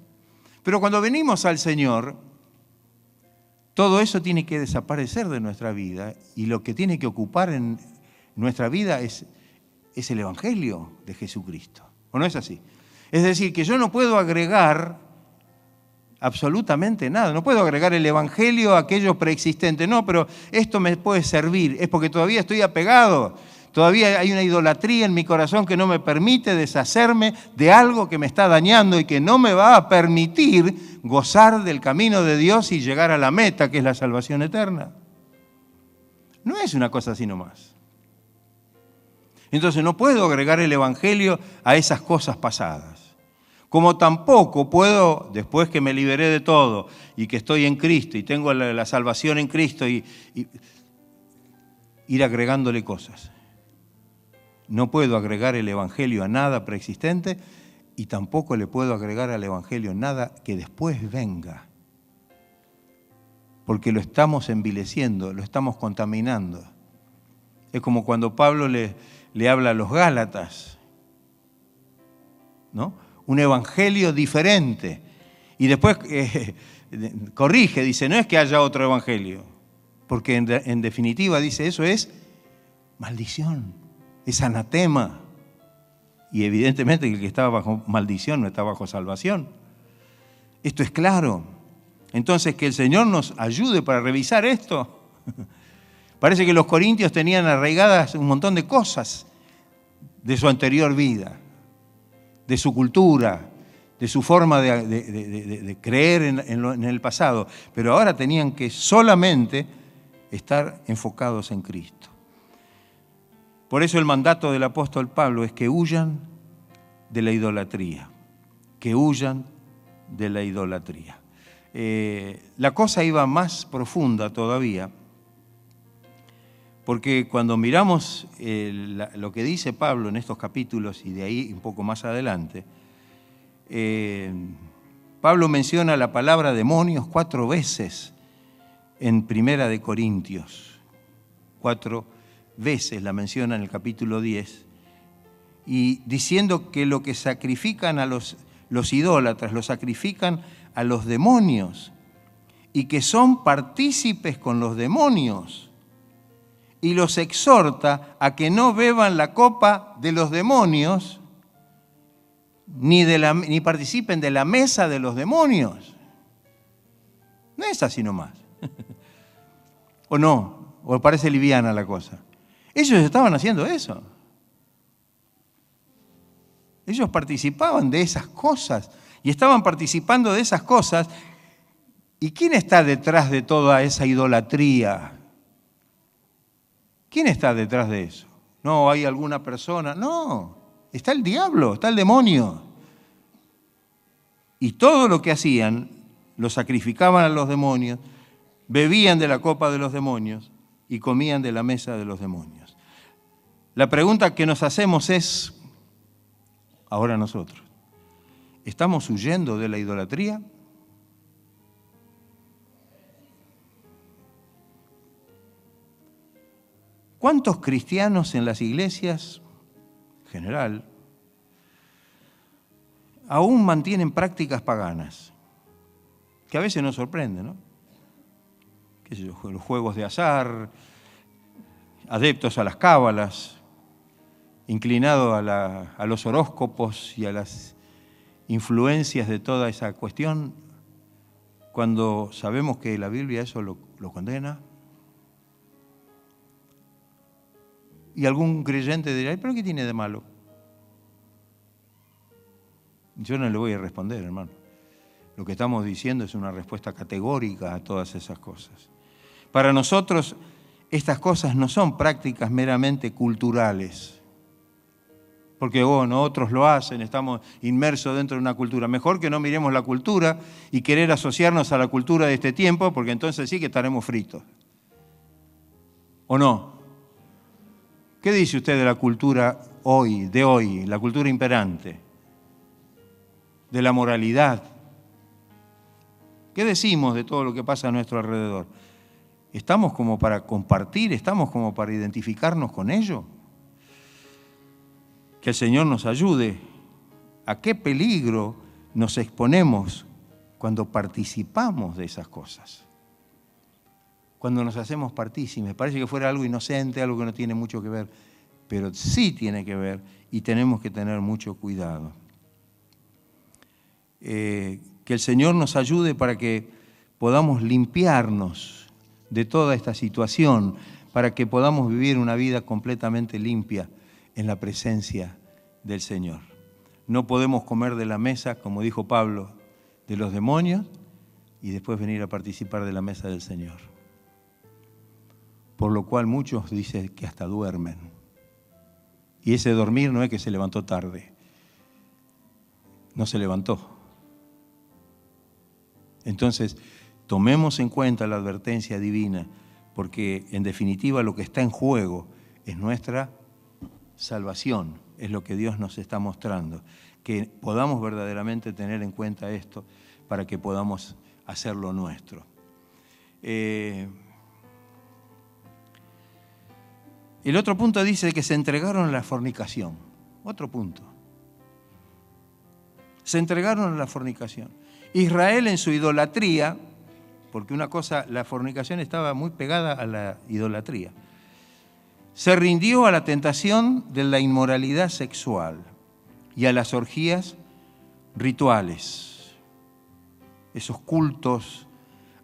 Pero cuando venimos al Señor, todo eso tiene que desaparecer de nuestra vida y lo que tiene que ocupar en nuestra vida es el Evangelio de Jesucristo. ¿O no es así? Es decir, que yo no puedo agregar absolutamente nada. No puedo agregar el Evangelio a aquello preexistente. No, pero esto me puede servir. Es porque todavía estoy apegado. Todavía hay una idolatría en mi corazón que no me permite deshacerme de algo que me está dañando y que no me va a permitir gozar del camino de Dios y llegar a la meta, que es la salvación eterna. No es una cosa así nomás. Entonces no puedo agregar el Evangelio a esas cosas pasadas. Como tampoco puedo, después que me liberé de todo y que estoy en Cristo y tengo la salvación en Cristo, y ir agregándole cosas. No puedo agregar el Evangelio a nada preexistente y tampoco le puedo agregar al Evangelio nada que después venga. Porque lo estamos envileciendo, lo estamos contaminando. Es como cuando Pablo le habla a los Gálatas, ¿no? Un evangelio diferente. Y después corrige, dice, no es que haya otro evangelio, porque en definitiva dice, eso es maldición, es anatema. Y evidentemente el que estaba bajo maldición no está bajo salvación. Esto es claro. Entonces, que el Señor nos ayude para revisar esto. Parece que los corintios tenían arraigadas un montón de cosas de su anterior vida, de su cultura, de su forma de creer en el pasado, pero ahora tenían que solamente estar enfocados en Cristo. Por eso el mandato del apóstol Pablo es que huyan de la idolatría, que huyan de la idolatría. La cosa iba más profunda todavía, porque cuando miramos lo que dice Pablo en estos capítulos y de ahí un poco más adelante, Pablo menciona la palabra demonios 4 veces en Primera de Corintios. 4 veces la menciona en el capítulo 10, y diciendo que lo que sacrifican a los idólatras, lo sacrifican a los demonios, y que son partícipes con los demonios, y los exhorta a que no beban la copa de los demonios, ni participen de la mesa de los demonios. No es así nomás. ¿O no? ¿O parece liviana la cosa? Ellos estaban haciendo eso. Ellos participaban de esas cosas y estaban participando de esas cosas. ¿Y quién está detrás de toda esa idolatría? ¿Quién está detrás de eso? No, hay alguna persona. No, está el diablo, está el demonio. Y todo lo que hacían, lo sacrificaban a los demonios, bebían de la copa de los demonios y comían de la mesa de los demonios. La pregunta que nos hacemos es, ahora nosotros, ¿estamos huyendo de la idolatría? ¿Cuántos cristianos en las iglesias, en general, aún mantienen prácticas paganas? Que a veces nos sorprenden, ¿no? ¿Qué sé yo? Los juegos de azar, adeptos a las cábalas, inclinados a los horóscopos y a las influencias de toda esa cuestión, cuando sabemos que la Biblia eso lo condena. Y algún creyente dirá, ¿pero qué tiene de malo? Yo no le voy a responder, hermano. Lo que estamos diciendo es una respuesta categórica a todas esas cosas. Para nosotros, estas cosas no son prácticas meramente culturales. Porque, bueno, otros lo hacen, estamos inmersos dentro de una cultura. Mejor que no miremos la cultura y querer asociarnos a la cultura de este tiempo, porque entonces sí que estaremos fritos. ¿O no? ¿Qué dice usted de la cultura de hoy, la cultura imperante? De la moralidad. ¿Qué decimos de todo lo que pasa a nuestro alrededor? ¿Estamos como para compartir? ¿Estamos como para identificarnos con ello? Que el Señor nos ayude. ¿A qué peligro nos exponemos cuando participamos de esas cosas? Cuando nos hacemos partícipes, parece que fuera algo inocente, algo que no tiene mucho que ver, pero sí tiene que ver y tenemos que tener mucho cuidado. Que el Señor nos ayude para que podamos limpiarnos de toda esta situación, para que podamos vivir una vida completamente limpia en la presencia del Señor. No podemos comer de la mesa, como dijo Pablo, de los demonios y después venir a participar de la mesa del Señor. Por lo cual muchos dicen que hasta duermen. Y ese dormir no es que se levantó tarde. No se levantó. Entonces, tomemos en cuenta la advertencia divina, porque en definitiva lo que está en juego es nuestra salvación, es lo que Dios nos está mostrando. Que podamos verdaderamente tener en cuenta esto para que podamos hacerlo nuestro. El otro punto dice que se entregaron a la fornicación. Otro punto. Se entregaron a la fornicación. Israel en su idolatría, porque una cosa, la fornicación estaba muy pegada a la idolatría, se rindió a la tentación de la inmoralidad sexual y a las orgías rituales. Esos cultos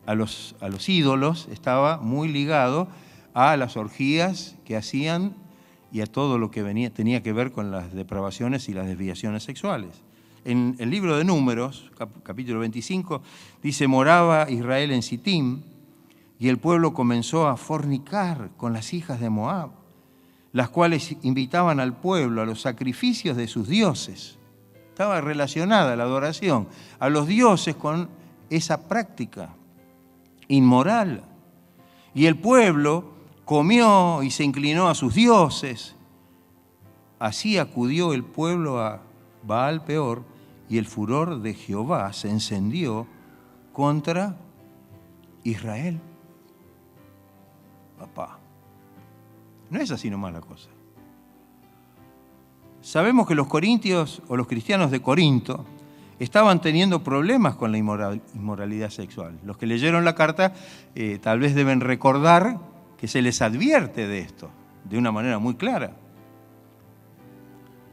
a los ídolos estaba muy ligado a las orgías que hacían y a todo lo que tenía que ver con las depravaciones y las desviaciones sexuales. En el libro de Números, capítulo 25, dice, moraba Israel en Sitim y el pueblo comenzó a fornicar con las hijas de Moab. las cuales invitaban al pueblo a los sacrificios de sus dioses. Estaba relacionada la adoración a los dioses con esa práctica inmoral. Y el pueblo comió y se inclinó a sus dioses. Así acudió el pueblo a Baal Peor y el furor de Jehová se encendió contra Israel. Papá, no es así nomás la cosa. Sabemos que los corintios o los cristianos de Corinto estaban teniendo problemas con la inmoralidad sexual. Los que leyeron la carta tal vez deben recordar que se les advierte de esto de una manera muy clara.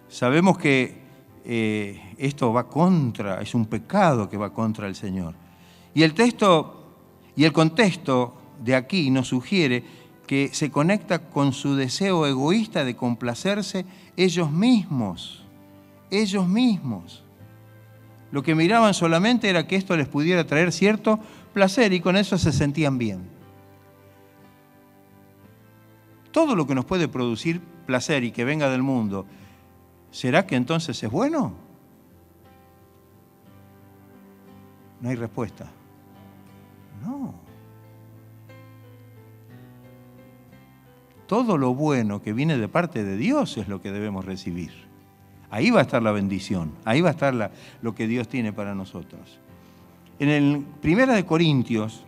Sabemos que esto va contra, es un pecado que va contra el Señor. Y el texto y el contexto de aquí nos sugiere que se conecta con su deseo egoísta de complacerse ellos mismos. Ellos mismos. Lo que miraban solamente era que esto les pudiera traer cierto placer y con eso se sentían bien. Todo lo que nos puede producir placer y que venga del mundo, ¿será que entonces es bueno? No hay respuesta. No. Todo lo bueno que viene de parte de Dios es lo que debemos recibir. Ahí va a estar la bendición, ahí va a estar lo que Dios tiene para nosotros. En el 1 Corintios,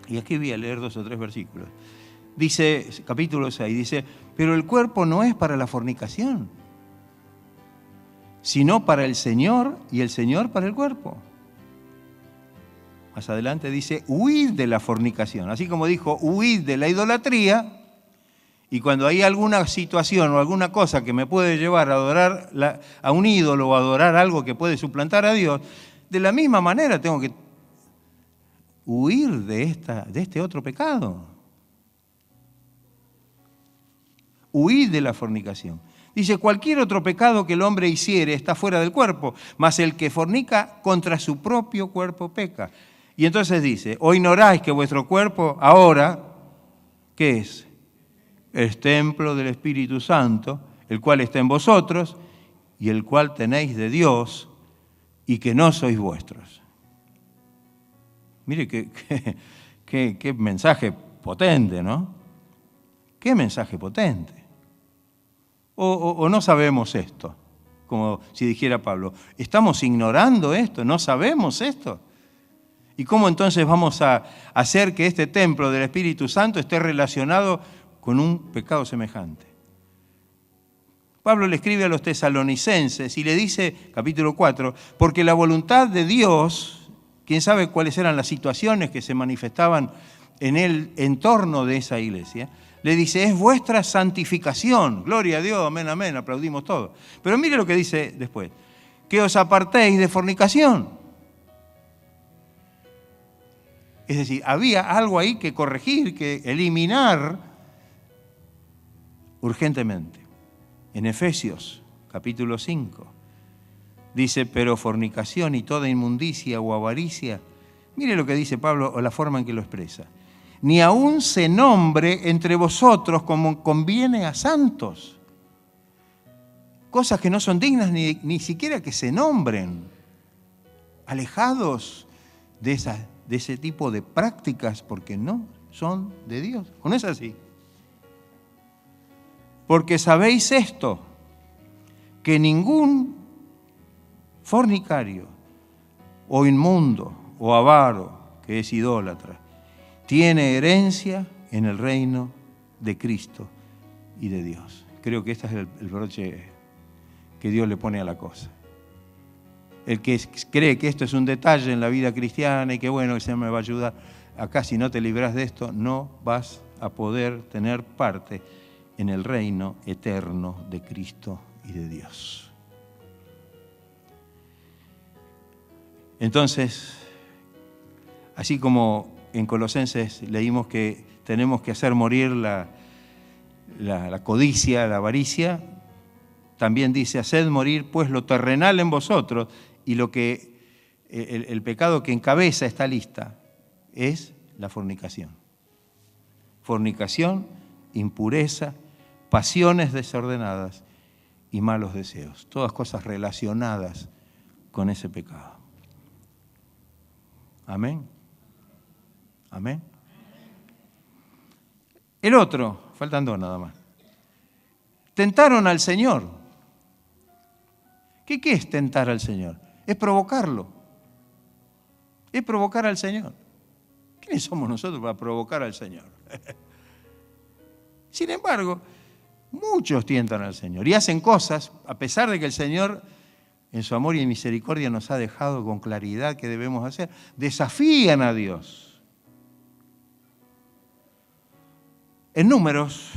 y aquí voy a leer 2 o 3 versículos, dice, capítulo 6, dice, pero el cuerpo no es para la fornicación, sino para el Señor y el Señor para el cuerpo. Más adelante dice, huid de la fornicación. Así como dijo, huid de la idolatría. Y cuando hay alguna situación o alguna cosa que me puede llevar a adorar a un ídolo o a adorar algo que puede suplantar a Dios, de la misma manera tengo que huir de este otro pecado. Huid de la fornicación. Dice, cualquier otro pecado que el hombre hiciere está fuera del cuerpo, mas el que fornica contra su propio cuerpo peca. Y entonces dice, ¿o ignoráis que vuestro cuerpo ahora, qué es? Es templo del Espíritu Santo, el cual está en vosotros y el cual tenéis de Dios y que no sois vuestros. Mire qué mensaje potente, ¿no? Qué mensaje potente. O no sabemos esto, como si dijera Pablo, ¿estamos ignorando esto? ¿No sabemos esto? ¿Y cómo entonces vamos a hacer que este templo del Espíritu Santo esté relacionado con un pecado semejante? Pablo le escribe a los tesalonicenses y le dice, capítulo 4, porque la voluntad de Dios, quién sabe cuáles eran las situaciones que se manifestaban en el entorno de esa iglesia, le dice, es vuestra santificación. Gloria a Dios, amén, amén, aplaudimos todos. Pero mire lo que dice después, que os apartéis de fornicación. Es decir, había algo ahí que corregir, que eliminar urgentemente. En Efesios, capítulo 5, dice, pero fornicación y toda inmundicia o avaricia, mire lo que dice Pablo o la forma en que lo expresa, ni aun se nombre entre vosotros como conviene a santos. Cosas que no son dignas ni siquiera que se nombren. Alejados de ese tipo de prácticas porque no son de Dios. ¿O no es así? Porque sabéis esto, que ningún fornicario o inmundo o avaro, que es idólatra, tiene herencia en el reino de Cristo y de Dios. Creo que este es el broche que Dios le pone a la cosa. El que cree que esto es un detalle en la vida cristiana y que bueno, el Señor me va a ayudar, acá si no te libras de esto, no vas a poder tener parte en el reino eterno de Cristo y de Dios. Entonces, así como en Colosenses leímos que tenemos que hacer morir la codicia, la avaricia, también dice, haced morir pues lo terrenal en vosotros, y lo que el pecado que encabeza esta lista es la fornicación. Fornicación, impureza, pasiones desordenadas y malos deseos. Todas cosas relacionadas con ese pecado. Amén. Amén. El otro, faltan dos nada más. Tentaron al Señor. ¿Qué es tentar al Señor? Es provocarlo. Es provocar al Señor. ¿Quiénes somos nosotros para provocar al Señor? Sin embargo, muchos tientan al Señor y hacen cosas, a pesar de que el Señor, en su amor y misericordia, nos ha dejado con claridad qué debemos hacer. Desafían a Dios. En Números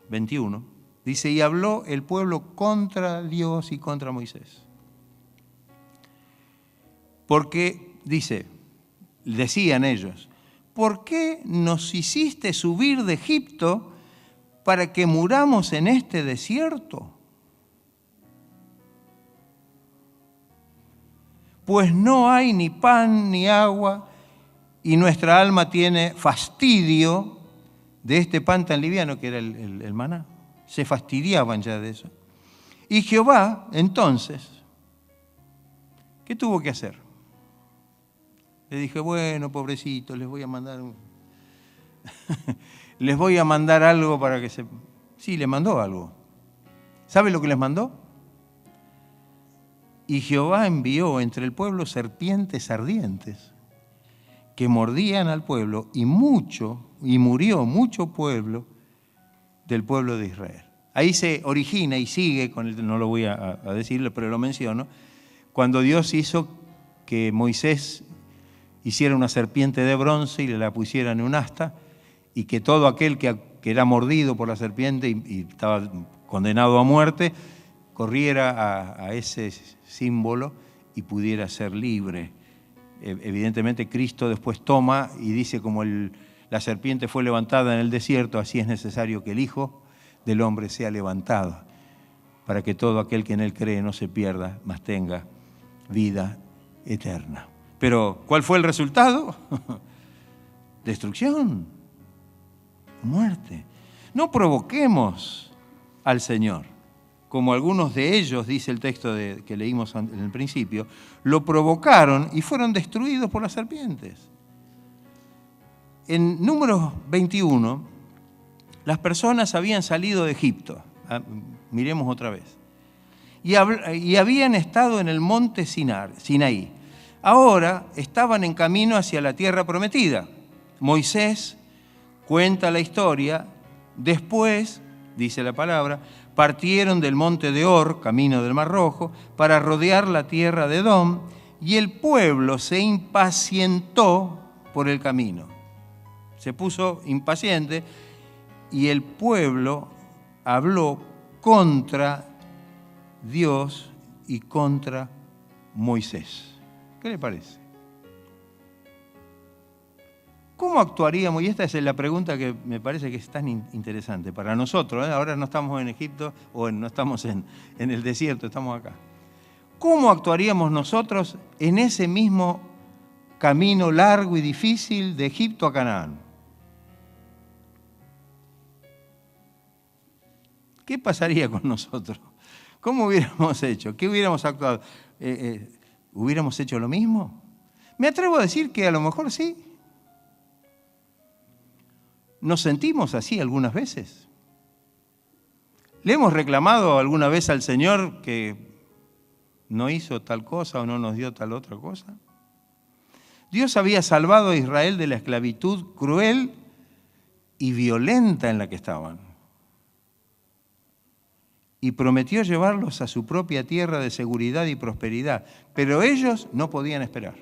21, dice, y habló el pueblo contra Dios y contra Moisés. Porque, dice, decían ellos, ¿por qué nos hiciste subir de Egipto para que muramos en este desierto? Pues no hay ni pan ni agua, y nuestra alma tiene fastidio de este pan tan liviano que era el maná. Se fastidiaban ya de eso. Y Jehová, entonces, ¿qué tuvo que hacer? Le dije, bueno, pobrecito, les voy a mandar les voy a mandar algo para que se... Sí, le mandó algo. ¿Sabe lo que les mandó? Y Jehová envió entre el pueblo serpientes ardientes que mordían al pueblo y murió mucho pueblo del pueblo de Israel. Ahí se origina y sigue, no lo voy a decirle, pero lo menciono, cuando Dios hizo que Moisés hiciera una serpiente de bronce y le la pusiera en un asta, y que todo aquel que era mordido por la serpiente y estaba condenado a muerte, corriera a ese símbolo y pudiera ser libre. Evidentemente Cristo después toma y dice, como la serpiente fue levantada en el desierto, así es necesario que el Hijo del Hombre sea levantado, para que todo aquel que en Él cree no se pierda, mas tenga vida eterna. Pero, ¿cuál fue el resultado? Destrucción, muerte. No provoquemos al Señor, como algunos de ellos, dice el texto que leímos en el principio, lo provocaron y fueron destruidos por las serpientes. En Números 21, las personas habían salido de Egipto. Miremos otra vez. Y habían estado en el monte Sinaí. Ahora estaban en camino hacia la tierra prometida. Moisés cuenta la historia. Después, dice la palabra, partieron del monte de Or, camino del Mar Rojo, para rodear la tierra de Edom, y el pueblo se impacientó por el camino. Se puso impaciente y el pueblo habló contra Dios y contra Moisés. ¿Qué le parece? ¿Cómo actuaríamos? Y esta es la pregunta que me parece que es tan interesante para nosotros. Ahora no estamos en Egipto o no estamos en el desierto, estamos acá. ¿Cómo actuaríamos nosotros en ese mismo camino largo y difícil de Egipto a Canaán? ¿Qué pasaría con nosotros? ¿Cómo hubiéramos hecho? ¿Qué hubiéramos actuado? ¿Hubiéramos hecho lo mismo? Me atrevo a decir que a lo mejor sí. ¿Nos sentimos así algunas veces? ¿Le hemos reclamado alguna vez al Señor que no hizo tal cosa o no nos dio tal otra cosa? Dios había salvado a Israel de la esclavitud cruel y violenta en la que estaban. Y prometió llevarlos a su propia tierra de seguridad y prosperidad. Pero ellos no podían esperar.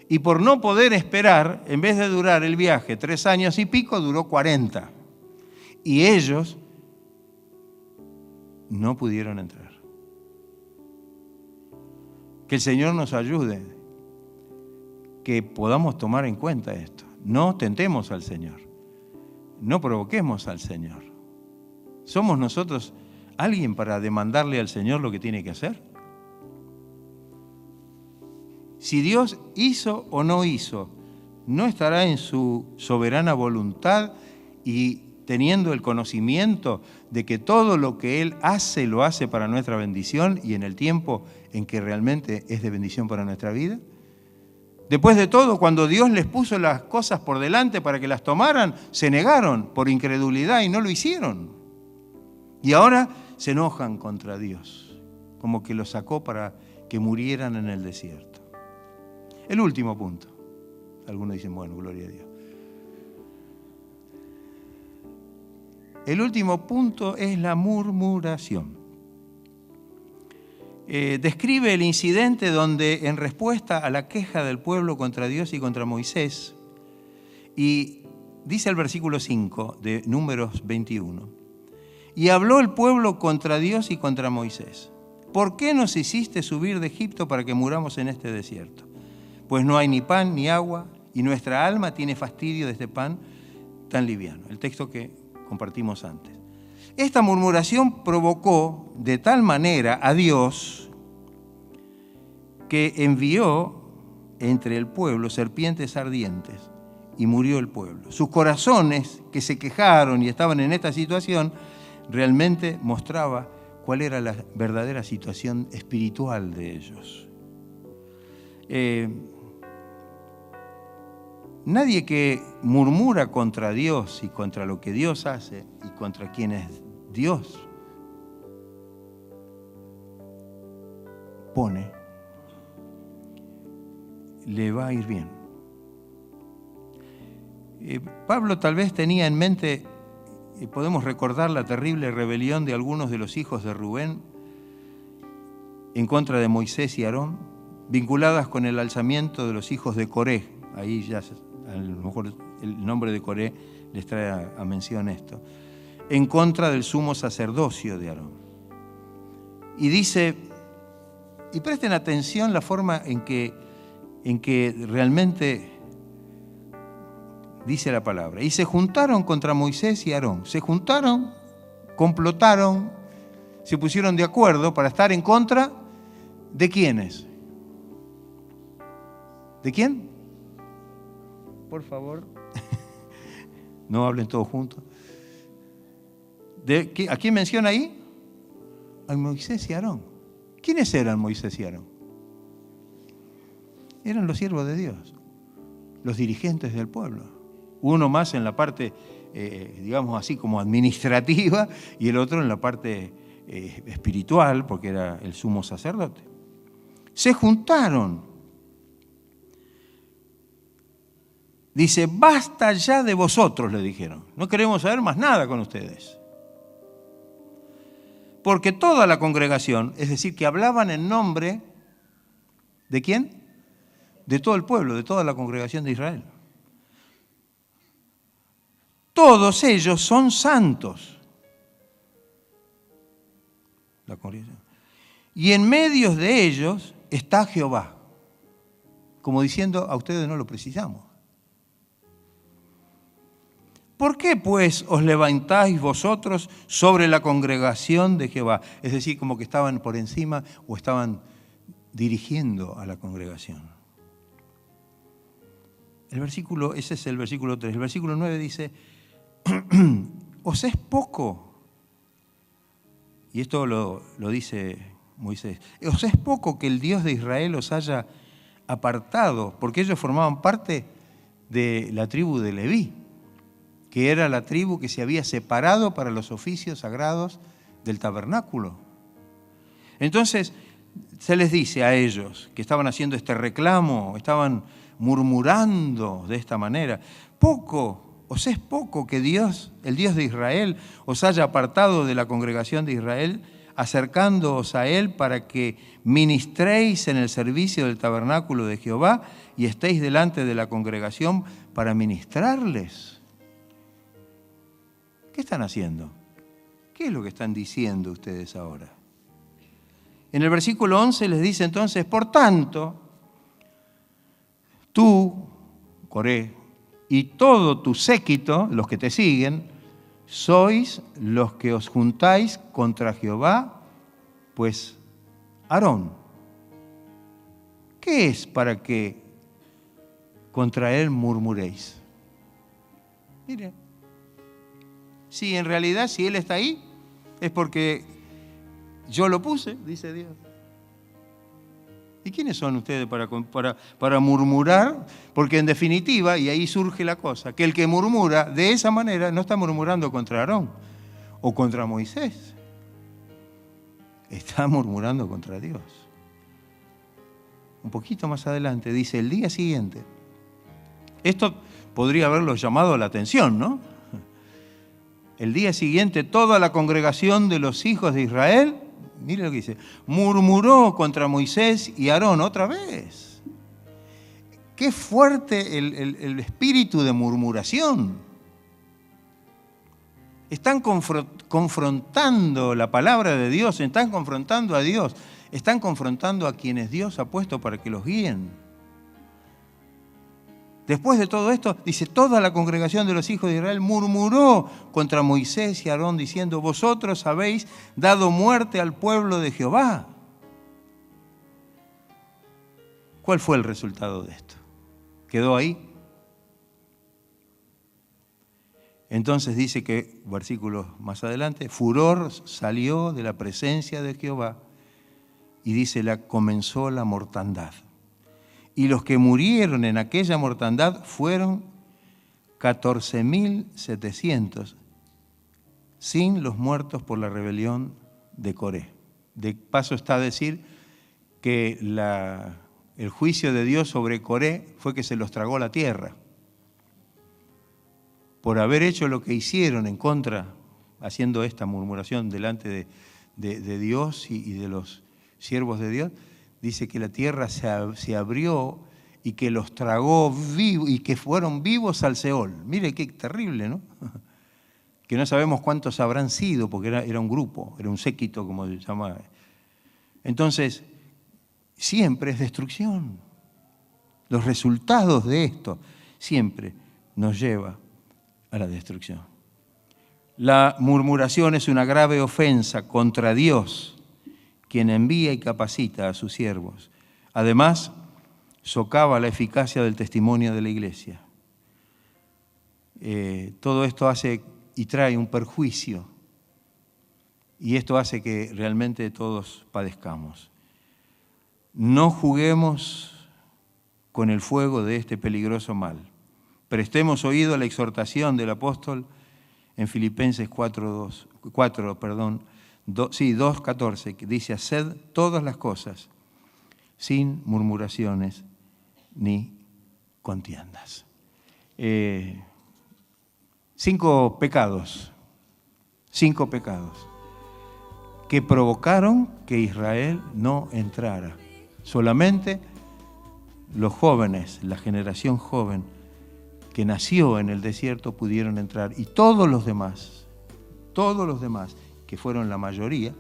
Y por no poder esperar, en vez de durar el viaje 3 años y pico, duró 40. Y ellos no pudieron entrar. Que el Señor nos ayude, que podamos tomar en cuenta esto. No tentemos al Señor. No provoquemos al Señor. ¿Somos nosotros alguien para demandarle al Señor lo que tiene que hacer? Si Dios hizo o no hizo, ¿no estará en su soberana voluntad y teniendo el conocimiento de que todo lo que Él hace, lo hace para nuestra bendición y en el tiempo en que realmente es de bendición para nuestra vida? Después de todo, cuando Dios les puso las cosas por delante para que las tomaran, se negaron por incredulidad y no lo hicieron. Y ahora se enojan contra Dios, como que los sacó para que murieran en el desierto. El último punto. Algunos dicen, bueno, gloria a Dios. El último punto es la murmuración. Describe el incidente donde, en respuesta a la queja del pueblo contra Dios y contra Moisés, y dice el versículo 5 de Números 21, y habló el pueblo contra Dios y contra Moisés. ¿Por qué nos hiciste subir de Egipto para que muramos en este desierto? Pues no hay ni pan ni agua, y nuestra alma tiene fastidio de este pan tan liviano. El texto que compartimos antes. Esta murmuración provocó de tal manera a Dios que envió entre el pueblo serpientes ardientes y murió el pueblo. Sus corazones, que se quejaron y estaban en esta situación, realmente mostraba cuál era la verdadera situación espiritual de ellos. Nadie que murmura contra Dios y contra lo que Dios hace y contra quien es Dios pone, le va a ir bien. Pablo tal vez tenía en mente, podemos recordar la terrible rebelión de algunos de los hijos de Rubén en contra de Moisés y Aarón, vinculadas con el alzamiento de los hijos de Coré. Ahí ya a lo mejor el nombre de Coré les trae a mención esto, en contra del sumo sacerdocio de Aarón. Y dice, y presten atención la forma en que realmente dice la palabra. Y se juntaron contra Moisés y Aarón. Se juntaron, complotaron, se pusieron de acuerdo para estar en contra de ¿quiénes? ¿De quién? Por favor, no hablen todos juntos. ¿A quién menciona ahí? A Moisés y Aarón. ¿Quiénes eran Moisés y Aarón? Eran los siervos de Dios, los dirigentes del pueblo. Uno más en la parte, digamos así, como administrativa, y el otro en la parte espiritual, porque era el sumo sacerdote. Se juntaron. Dice, basta ya de vosotros, le dijeron. No queremos saber más nada con ustedes. Porque toda la congregación, es decir, que hablaban en nombre ¿de quién? De todo el pueblo, de toda la congregación de Israel. Todos ellos son santos. La congregación. Y en medio de ellos está Jehová. Como diciendo, a ustedes no lo precisamos. ¿Por qué, pues, os levantáis vosotros sobre la congregación de Jehová? Es decir, como que estaban por encima o estaban dirigiendo a la congregación. Ese es el versículo 3. El versículo 9 dice, ¿os es poco? Y esto lo dice Moisés. ¿Os es poco que el Dios de Israel os haya apartado? Porque ellos formaban parte de la tribu de Leví, que era la tribu que se había separado para los oficios sagrados del tabernáculo. Entonces, se les dice a ellos que estaban haciendo este reclamo, estaban murmurando de esta manera, os es poco que Dios, el Dios de Israel, os haya apartado de la congregación de Israel, acercándoos a Él para que ministréis en el servicio del tabernáculo de Jehová y estéis delante de la congregación para ministrarles. ¿Qué están haciendo? ¿Qué es lo que están diciendo ustedes ahora? En el versículo 11 les dice entonces, por tanto, tú, Coré, y todo tu séquito, los que te siguen, sois los que os juntáis contra Jehová, pues Aarón, ¿qué es para que contra él murmuréis? Mire, Sí, en realidad, si Él está ahí, es porque yo lo puse, dice Dios. ¿Y quiénes son ustedes para murmurar? Porque en definitiva, y ahí surge la cosa, que el que murmura de esa manera no está murmurando contra Aarón o contra Moisés. Está murmurando contra Dios. Un poquito más adelante dice, el día siguiente. Esto podría haberlo llamado la atención, ¿no? El día siguiente toda la congregación de los hijos de Israel, mire lo que dice, murmuró contra Moisés y Aarón otra vez. Qué fuerte el espíritu de murmuración. Están confrontando la palabra de Dios, están confrontando a Dios, están confrontando a quienes Dios ha puesto para que los guíen. Después de todo esto, dice, toda la congregación de los hijos de Israel murmuró contra Moisés y Aarón diciendo, vosotros habéis dado muerte al pueblo de Jehová. ¿Cuál fue el resultado de esto? ¿Quedó ahí? Entonces dice que, versículos más adelante, furor salió de la presencia de Jehová y dice, comenzó la mortandad. Y los que murieron en aquella mortandad fueron 14.700, sin los muertos por la rebelión de Coré. De paso está a decir que el juicio de Dios sobre Coré fue que se los tragó la tierra. Por haber hecho lo que hicieron en contra, haciendo esta murmuración delante de Dios y de los siervos de Dios, dice que la tierra se abrió y que los tragó vivos y que fueron vivos al Seol. Mire qué terrible, ¿no? Que no sabemos cuántos habrán sido, porque era un grupo, era un séquito, como se llama. Entonces, siempre es destrucción. Los resultados de esto siempre nos lleva a la destrucción. La murmuración es una grave ofensa contra Dios, quien envía y capacita a sus siervos. Además, socava la eficacia del testimonio de la iglesia. Todo esto hace y trae un perjuicio, y esto hace que realmente todos padezcamos. No juguemos con el fuego de este peligroso mal. Prestemos oído a la exhortación del apóstol en Filipenses 2:14, que dice, haced todas las cosas sin murmuraciones ni contiendas. 5 pecados que provocaron que Israel no entrara. Solamente los jóvenes, la generación joven que nació en el desierto pudieron entrar, y todos los demás, que fueron la mayoría,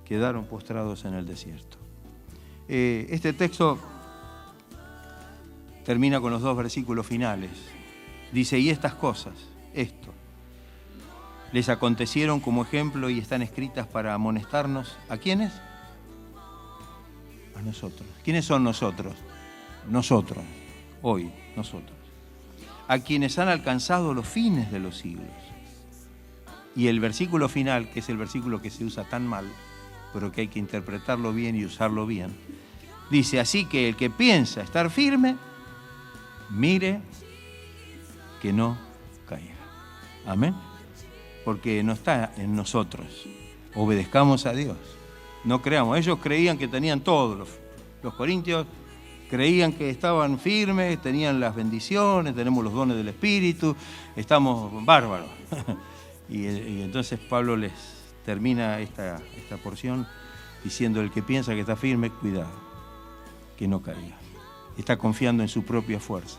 quedaron postrados en el desierto. Este texto termina con los 2 versículos finales. Dice, y estas cosas, esto, les acontecieron como ejemplo y están escritas para amonestarnos. ¿A quiénes? A nosotros. ¿Quiénes son nosotros? Nosotros, hoy, nosotros. A quienes han alcanzado los fines de los siglos. Y el versículo final, que es el versículo que se usa tan mal, pero que hay que interpretarlo bien y usarlo bien, dice, así que el que piensa estar firme, mire que no caiga. Amén. Porque no está en nosotros. Obedezcamos a Dios. No creamos. Ellos creían que tenían todo. Los corintios creían que estaban firmes, tenían las bendiciones, tenemos los dones del Espíritu, estamos bárbaros. Y entonces Pablo les termina esta porción diciendo, el que piensa que está firme, cuidado, que no caiga. Está confiando en su propia fuerza.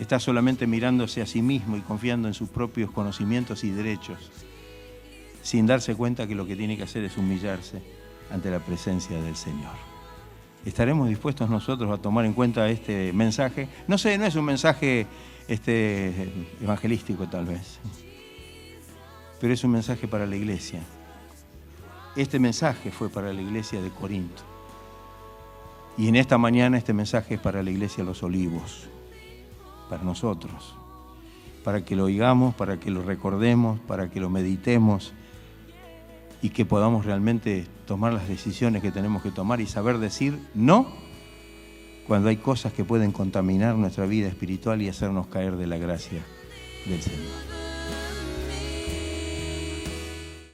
Está solamente mirándose a sí mismo y confiando en sus propios conocimientos y derechos, sin darse cuenta que lo que tiene que hacer es humillarse ante la presencia del Señor. ¿Estaremos dispuestos nosotros a tomar en cuenta este mensaje? No sé, no es un mensaje evangelístico tal vez, pero es un mensaje para la iglesia. Este mensaje fue para la iglesia de Corinto. Y en esta mañana este mensaje es para la iglesia de los Olivos. para nosotros, para que lo oigamos, para que lo recordemos, para que lo meditemos y que podamos realmente tomar las decisiones que tenemos que tomar y saber decir no cuando hay cosas que pueden contaminar nuestra vida espiritual y hacernos caer de la gracia del Señor.